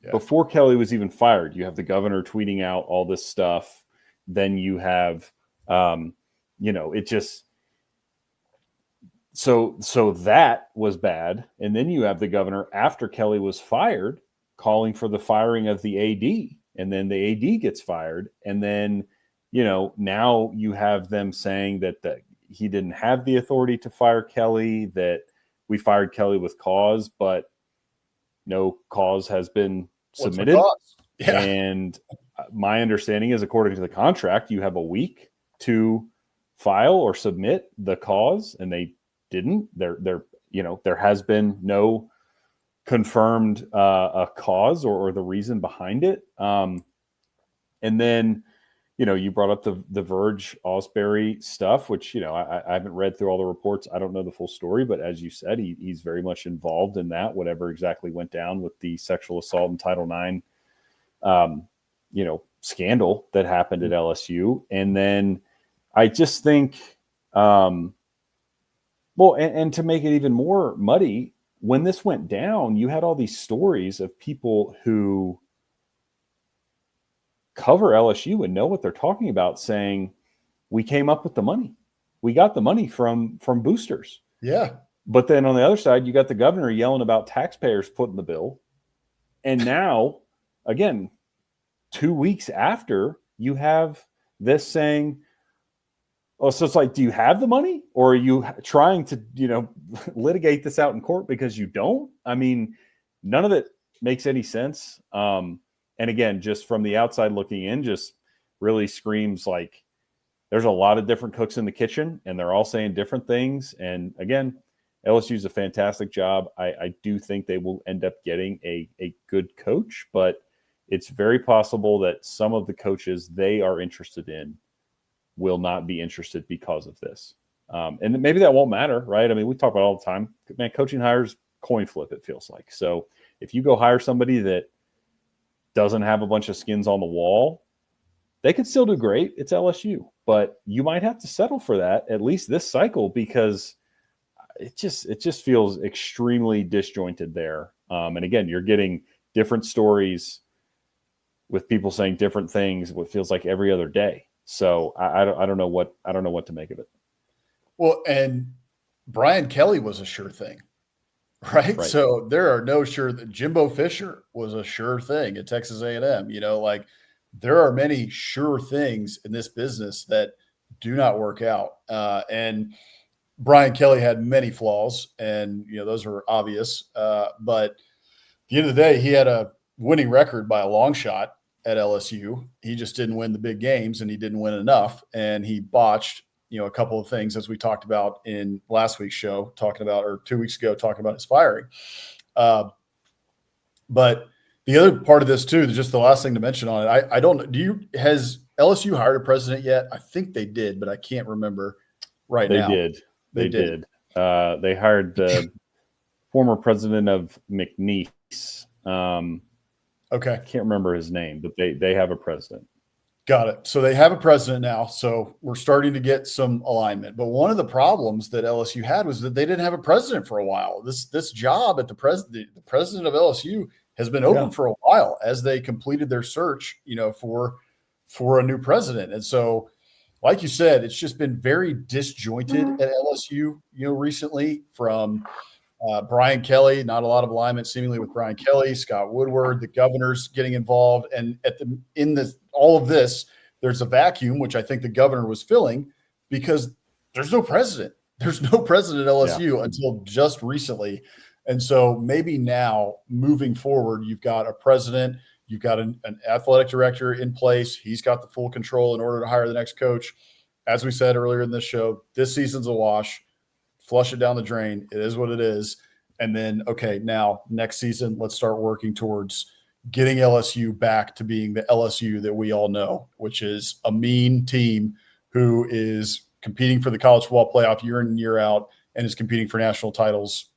Yeah. Before Kelly was even fired, you have the governor tweeting out all this stuff. Then you have, So that was bad. And then you have the governor, after Kelly was fired, calling for the firing of the AD. And then the AD gets fired. And then, now you have them saying that he didn't have the authority to fire Kelly, that we fired Kelly with cause, but no cause has been submitted. Yeah. And my understanding is, according to the contract, you have a week to file or submit the cause, and they didn't. There has been no confirmed a cause or the reason behind it. And then, you brought up the Verge Osbury stuff, which, I haven't read through all the reports. I don't know the full story, but as you said, he's very much involved in that, whatever exactly went down with the sexual assault and Title IX, scandal that happened at LSU. And then I just think, and to make it even more muddy, when this went down, you had all these stories of people who cover LSU and know what they're talking about, saying, we came up with the money. We got the money from boosters. Yeah. But then on the other side, you got the governor yelling about taxpayers footing the bill. And now, again, 2 weeks after, you have this saying, oh, so it's like, do you have the money, or are you trying to, litigate this out in court because you don't? I mean, none of it makes any sense. And again, just from the outside looking in, just really screams like there's a lot of different cooks in the kitchen, and they're all saying different things. And again, LSU's a fantastic job. I do think they will end up getting a good coach, but it's very possible that some of the coaches they are interested in will not be interested because of this. And maybe that won't matter, right? I mean, we talk about it all the time. Man, coaching hires coin flip, it feels like. So if you go hire somebody that doesn't have a bunch of skins on the wall, they could still do great. It's LSU. But you might have to settle for that, at least this cycle, because it just feels extremely disjointed there. And again, you're getting different stories with people saying different things, what feels like every other day. So I don't know what to make of it. Well, and Brian Kelly was a sure thing, right? So there are no sure that Jimbo Fisher was a sure thing at Texas A&M. There are many sure things in this business that do not work out. And Brian Kelly had many flaws, and those are obvious. But at the end of the day, he had a winning record by a long shot at LSU. He just didn't win the big games, and he didn't win enough, and he botched a couple of things, as we talked about in last week's show, or 2 weeks ago, talking about his firing. But the other part of this too, just the last thing to mention on it, I don't know. Has LSU hired a president yet? I think they did, but I can't remember now. They did. They hired the former president of McNeese. Okay. I can't remember his name, but they have a president. Got it. So they have a president now. So we're starting to get some alignment. But one of the problems that LSU had was that they didn't have a president for a while. This job at the president of LSU has been open for a while as they completed their search, for a new president. And so, like you said, it's just been very disjointed at LSU, recently, from Brian Kelly, not a lot of alignment seemingly with Brian Kelly, Scott Woodward, the governors getting involved. And all of this, there's a vacuum, which I think the governor was filling, because there's no president. There's no president at LSU until just recently. And so maybe now, moving forward, you've got a president, you've got an athletic director in place. He's got the full control in order to hire the next coach. As we said earlier in this show, this season's a wash. Flush it down the drain. It is what it is. And then, okay, now next season, let's start working towards getting LSU back to being the LSU that we all know, which is a mean team who is competing for the college football playoff year in and year out, and is competing for national titles,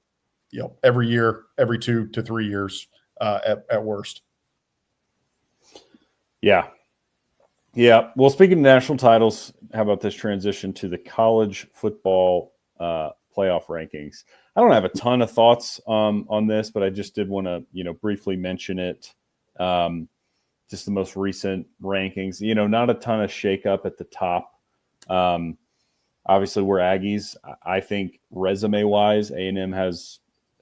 every year, every 2 to 3 years at worst. Yeah. Yeah. Well, speaking of national titles, how about this transition to the college football playoff rankings? I don't have a ton of thoughts on this, but I just did want to, briefly mention it. Just the most recent rankings, not a ton of shakeup at the top. Obviously, we're Aggies. I think resume-wise, A&M has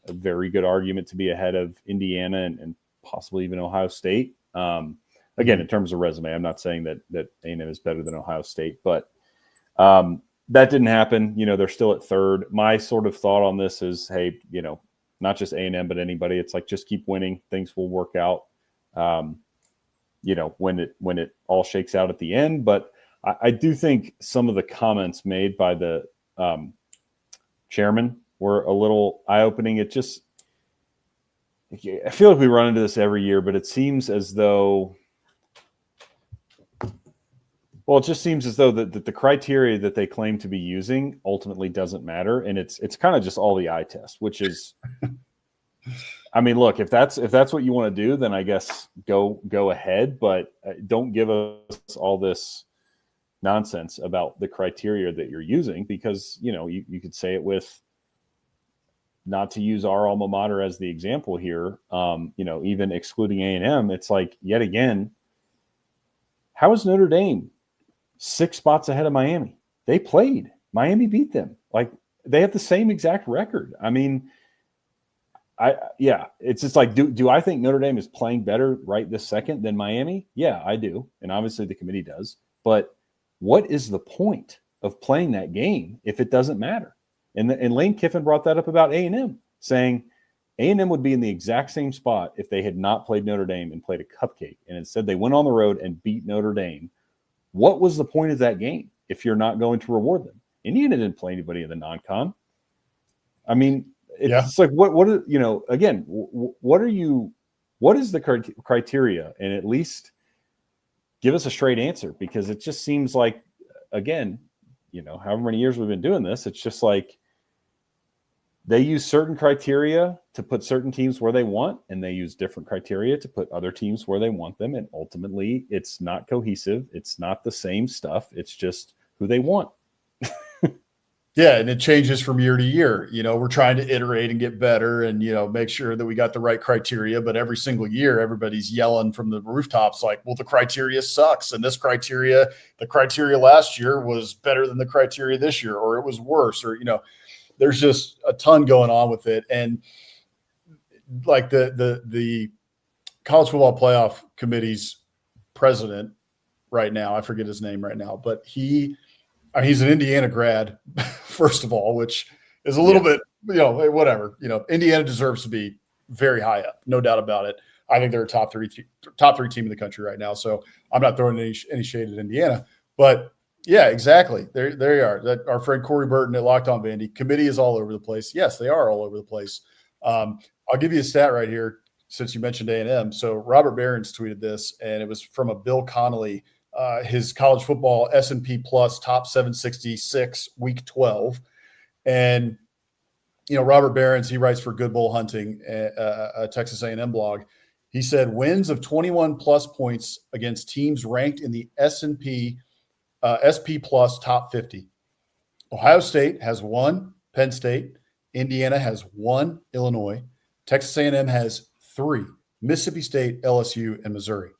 a very good argument to be ahead of Indiana and possibly even Ohio State. Again, in terms of resume, I'm not saying that A&M is better than Ohio State, but that didn't happen. You know, they're still at third. My sort of thought on this is, hey, you know, not just A&M, but anybody, it's like, just keep winning. Things will work out, you know, when it all shakes out at the end. But I do think some of the comments made by the chairman were a little eye-opening. I feel like we run into this every year, but it seems as though, well, it just seems as though the criteria that they claim to be using ultimately doesn't matter. And it's kind of just all the eye test, which is, I mean, look, if that's what you want to do, then I guess go ahead, but don't give us all this nonsense about the criteria that you're using, because, you know, you could say it with, not to use our alma mater as the example here, you know, even excluding A&M, it's like, yet again, how is Notre Dame 6 spots ahead of Miami? They played. Miami beat them. Like, they have the same exact record. I mean, it's just like, do I think Notre Dame is playing better right this second than Miami? Yeah, I do. And obviously the committee does. But what is the point of playing that game if it doesn't matter? And Lane Kiffin brought that up about A&M, saying A&M would be in the exact same spot if they had not played Notre Dame and played a cupcake. And instead they went on the road and beat Notre Dame. What was the point of that game if you're not going to reward them? Indiana didn't play anybody in the non-con. I mean, it's like, what are, you know, again, what is the criteria? And at least give us a straight answer, because it just seems like, again, you know, however many years we've been doing this, it's just like they use certain criteria to put certain teams where they want, and they use different criteria to put other teams where they want them. And ultimately it's not cohesive. It's not the same stuff. It's just who they want. Yeah, and it changes from year to year. You know, we're trying to iterate and get better and, you know, make sure that we got the right criteria. But every single year, everybody's yelling from the rooftops like, well, the criteria sucks. And this criteria, the criteria last year was better than the criteria this year, or it was worse, or, you know, there's just a ton going on with it. And like the College Football Playoff Committee's president right now, I forget his name right now, but he's an Indiana grad, first of all, which is a little bit, you know, whatever. You know, Indiana deserves to be very high up, no doubt about it. I think they're a top three team in the country right now. So I'm not throwing any shade at Indiana, but yeah, exactly. There you are. That our friend Corey Burton at Locked On Vandy committee is all over the place. Yes, they are all over the place. I'll give you a stat right here since you mentioned A&M. So Robert Behrens tweeted this, and it was from a Bill Connolly. His college football S&P Plus top 766 week 12. And, you know, Robert Behrens, he writes for Good Bull Hunting, a Texas A&M blog. He said wins of 21 plus points against teams ranked in the S&P SP Plus top 50. Ohio State has 1, Penn State. Indiana has 1, Illinois. Texas A&M has 3, Mississippi State, LSU, and Missouri.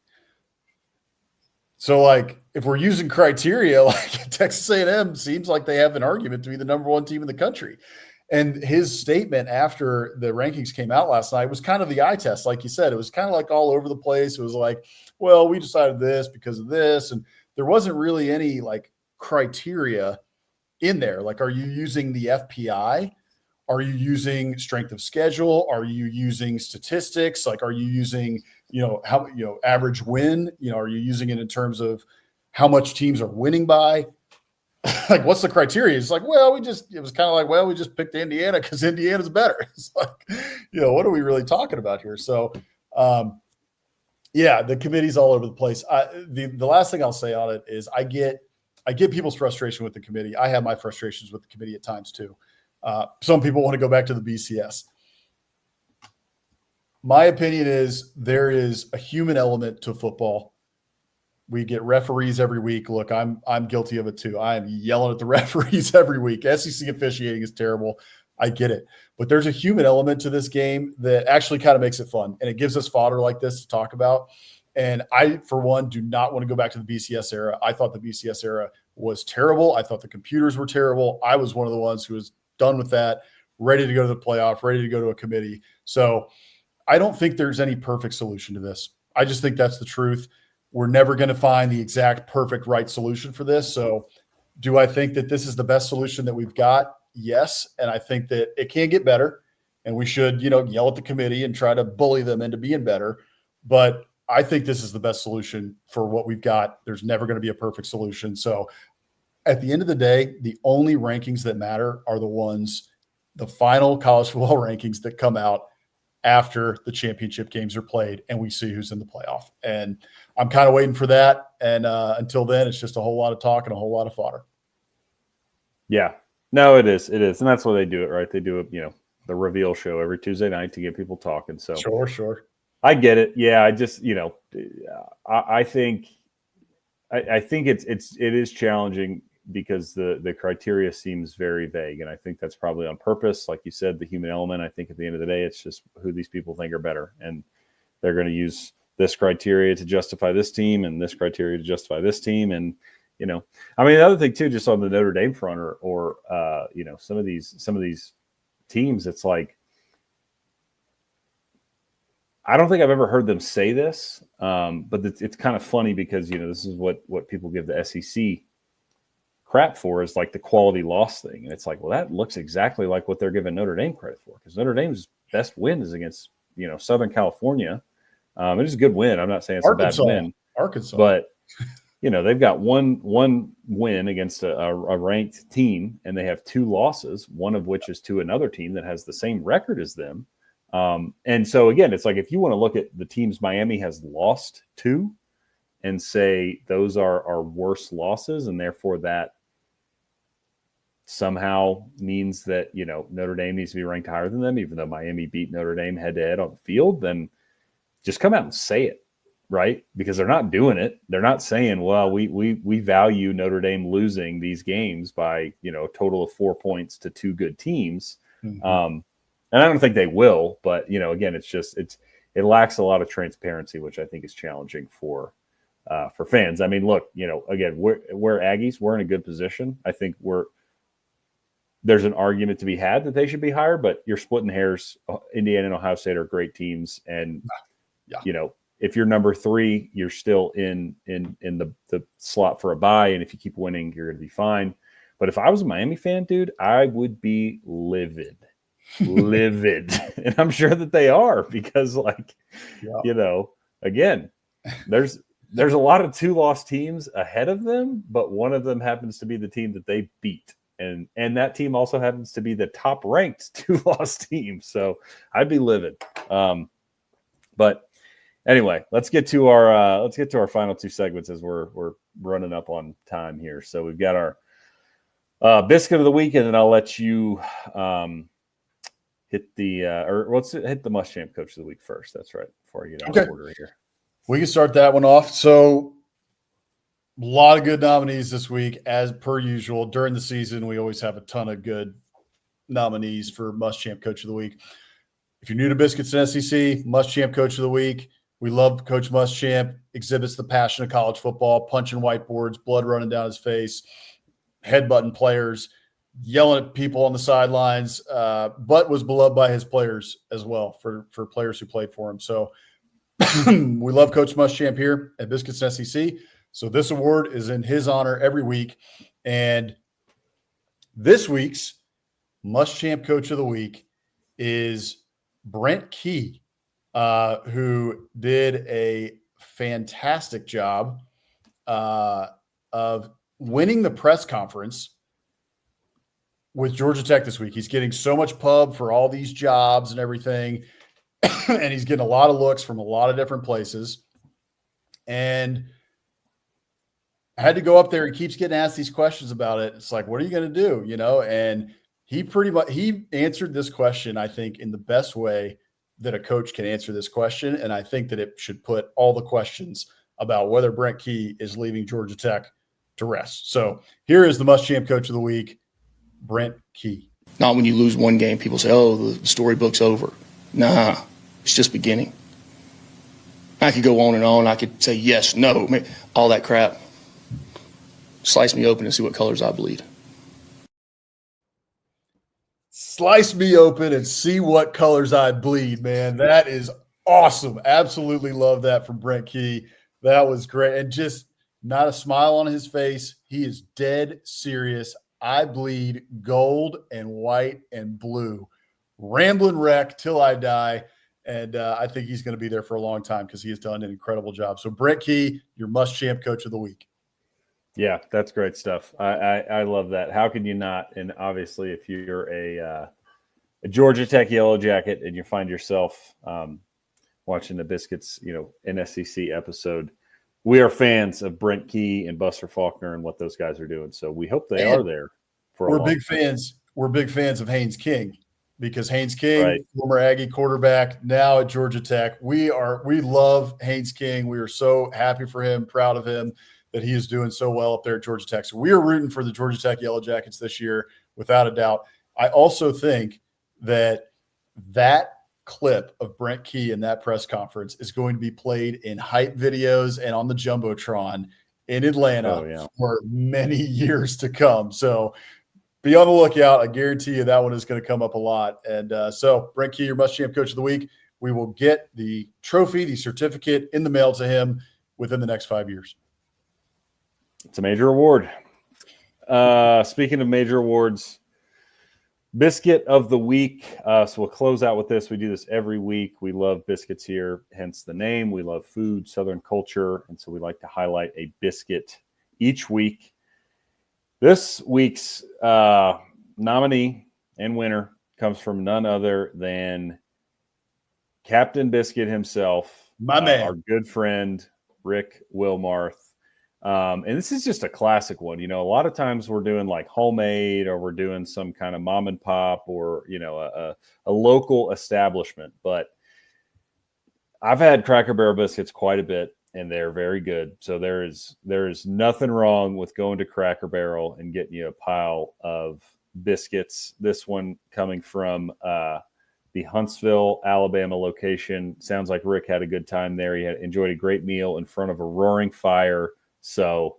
So, like, if we're using criteria, like Texas A&M seems like they have an argument to be the number 1 team in the country. And his statement after the rankings came out last night was kind of the eye test. Like you said, it was kind of like all over the place. It was like, well, we decided this because of this. And there wasn't really any like criteria in there. Like, are you using the FPI? Are you using strength of schedule? Are you using statistics? Like, are you using, you know, how, you know, average win? You know, are you using it in terms of how much teams are winning by? Like, what's the criteria? It's like, well, it was kind of like, well, we just picked Indiana because Indiana's better. It's like, you know, what are we really talking about here? So, yeah, the committee's all over the place. The last thing I'll say on it is I get people's frustration with the committee. I have my frustrations with the committee at times too. Some people want to go back to the BCS. My opinion is there is a human element to football. We get referees every week. Look, I'm guilty of it too. I am yelling at the referees every week. SEC officiating is terrible. I get it. But there's a human element to this game that actually kind of makes it fun. And it gives us fodder like this to talk about. And I, for one, do not want to go back to the BCS era. I thought the BCS era was terrible. I thought the computers were terrible. I was one of the ones who was done with that, ready to go to the playoff, ready to go to a committee. So I don't think there's any perfect solution to this. I just think that's the truth. We're never going to find the exact perfect right solution for this. So do I think that this is the best solution that we've got? Yes. And I think that it can get better, and we should, yell at the committee and try to bully them into being better. But I think this is the best solution for what we've got. There's never going to be a perfect solution. So at the end of the day, the only rankings that matter are the final college football rankings that come out after the championship games are played and we see who's in the playoff. And I'm kind of waiting for that. And until then, it's just a whole lot of talk and a whole lot of fodder. Yeah, no, it is. It is. And that's why they do it, right? They do it, the reveal show every Tuesday night to get people talking. So Sure. I get it. Yeah. I just, I think it is challenging because the criteria seems very vague. And I think that's probably on purpose. Like you said, the human element, I think at the end of the day, it's just who these people think are better. And they're going to use this criteria to justify this team and this criteria to justify this team. And, the other thing too, just on the Notre Dame front or some of these teams, it's like, I don't think I've ever heard them say this, but it's kind of funny because, this is what people give the SEC crap for, is like the quality loss thing. And it's like, well, that looks exactly like what they're giving Notre Dame credit for, because Notre Dame's best win is against, Southern California. It is a good win. I'm not saying it's a bad win. Arkansas. But, they've got one win against a ranked team, and they have 2 losses, one of which is to another team that has the same record as them. And so, again, it's like if you want to look at the teams Miami has lost to and say those are worse losses, and therefore that somehow means that, Notre Dame needs to be ranked higher than them, even though Miami beat Notre Dame head-to-head on the field, then just come out and say it, right? Because they're not doing it. They're not saying, well, we value Notre Dame losing these games by, a total of 4 points to 2 good teams. Mm-hmm. And I don't think they will, but, again, it lacks a lot of transparency, which I think is challenging for fans. I mean, look, again, we're Aggies. We're in a good position. I think there's an argument to be had that they should be higher, but you're splitting hairs. Indiana and Ohio State are great teams. And, if you're number 3, you're still in the slot for a bye. And if you keep winning, you're going to be fine. But if I was a Miami fan, dude, I would be livid. And I'm sure that they are, because again, there's a lot of 2-loss teams ahead of them, but one of them happens to be the team that they beat. And that team also happens to be the top ranked 2-loss team. So I'd be livid. But anyway, let's get to our final 2 segments as we're running up on time here. So we've got our biscuit of the week, and then I'll let you hit the Must Champ Coach of the Week first. That's right. Before I get out of order here, we can start that one off. So a lot of good nominees this week, as per usual. During the season, we always have a ton of good nominees for Must Champ Coach of the Week. If you're new to Biscuits and SEC, Must Champ Coach of the Week. We love Coach Muschamp. Exhibits the passion of college football, punching whiteboards, blood running down his face, headbutting players, yelling at people on the sidelines, but was beloved by his players as well, for players who played for him. So we love Coach Muschamp here at Biscuits and SEC. So this award is in his honor every week. And this week's Muschamp Coach of the Week is Brent Key, who did a fantastic job of winning the press conference with Georgia Tech this week. He's getting so much pub for all these jobs and everything, and he's getting a lot of looks from a lot of different places. And I had to go up there. He keeps getting asked these questions about it. It's like, what are you going to do? And he answered this question, I think, in the best way that a coach can answer this question. And I think that it should put all the questions about whether Brent Key is leaving Georgia Tech to rest. So here is the Muschamp Coach of the Week, Brent Key. Not when you lose one game, people say, oh, the storybook's over. Nah, it's just beginning. I could go on and on. I could say yes, no, all that crap. Slice me open and see what colors I bleed. Slice me open and see what colors I bleed, man. That is awesome. Absolutely love that from Brent Key. That was great. And just not a smile on his face. He is dead serious. I bleed gold and white and blue. Ramblin' wreck till I die. And I think he's going to be there for a long time because he has done an incredible job. So Brent Key, your must-champ coach of the week. Yeah, that's great stuff. I love that. How can you not? And obviously, if you're a Georgia Tech Yellow Jacket and you find yourself watching the Biscuits, an SEC episode, we are fans of Brent Key and Buster Faulkner and what those guys are doing. So we hope they are there for a We're long big time. fans. We're big fans of Haynes King because Haynes King, Right. former Aggie quarterback, now at Georgia Tech. We love Haynes King. We are so happy for him, proud of him, that he is doing so well up there at Georgia Tech. So we are rooting for the Georgia Tech Yellow Jackets this year, without a doubt. I also think that clip of Brent Key in that press conference is going to be played in hype videos and on the Jumbotron in Atlanta for many years to come. So be on the lookout. I guarantee you that one is going to come up a lot. And so Brent Key, your must-champ coach of the week. We will get the trophy, the certificate in the mail to him within the next 5 years. It's a major award. Speaking of major awards, Biscuit of the Week. So we'll close out with this. We do this every week. We love biscuits here, hence the name. We love food, Southern culture, and so we like to highlight a biscuit each week. This week's nominee and winner comes from none other than Captain Biscuit himself, my man, our good friend, Rick Wilmarth. And this is just a classic one. A lot of times we're doing like homemade, or we're doing some kind of mom and pop, or, a local establishment. But I've had Cracker Barrel biscuits quite a bit, and they're very good. So there is nothing wrong with going to Cracker Barrel and getting you a pile of biscuits. This one coming from the Huntsville, Alabama location. Sounds like Rick had a good time there. He enjoyed a great meal in front of a roaring fire. So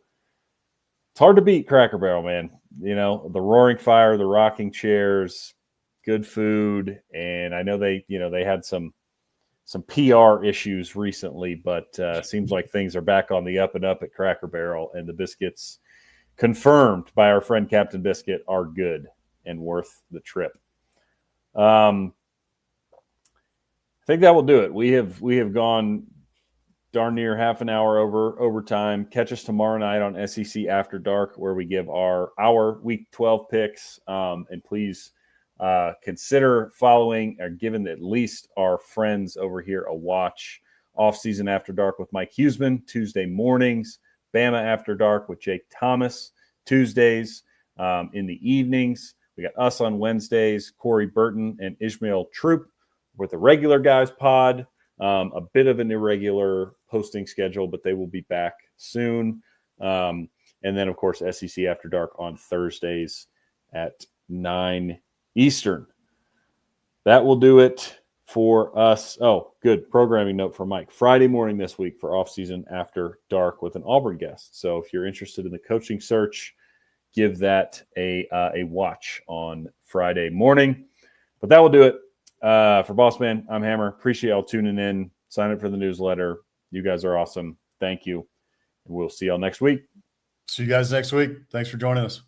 it's hard to beat Cracker Barrel, man. The roaring fire, the rocking chairs, good food. And I know they had some PR issues recently, but seems like things are back on the up and up at Cracker Barrel, and the biscuits, confirmed by our friend Captain Biscuit, are good and worth the trip. I think that will do it. We have gone darn near half an hour over time. Catch us tomorrow night on SEC After Dark, where we give our Week 12 picks. And please consider following or giving at least our friends over here a watch. Offseason After Dark with Mike Huseman, Tuesday mornings. Bama After Dark with Jake Thomas, Tuesdays in the evenings. We got us on Wednesdays, Corey Burton and Ishmael Troop with the regular guys pod. A bit of an irregular posting schedule, but they will be back soon. And then, of course, SEC After Dark on Thursdays at 9 Eastern. That will do it for us. Oh, good programming note for Mike. Friday morning this week for Offseason After Dark with an Auburn guest. So if you're interested in the coaching search, give that a watch on Friday morning. But that will do it. For Boss Man, I'm Hammer. Appreciate y'all tuning in. Sign up for the newsletter. You guys are awesome. Thank you. And we'll see y'all next week. See you guys next week. Thanks for joining us.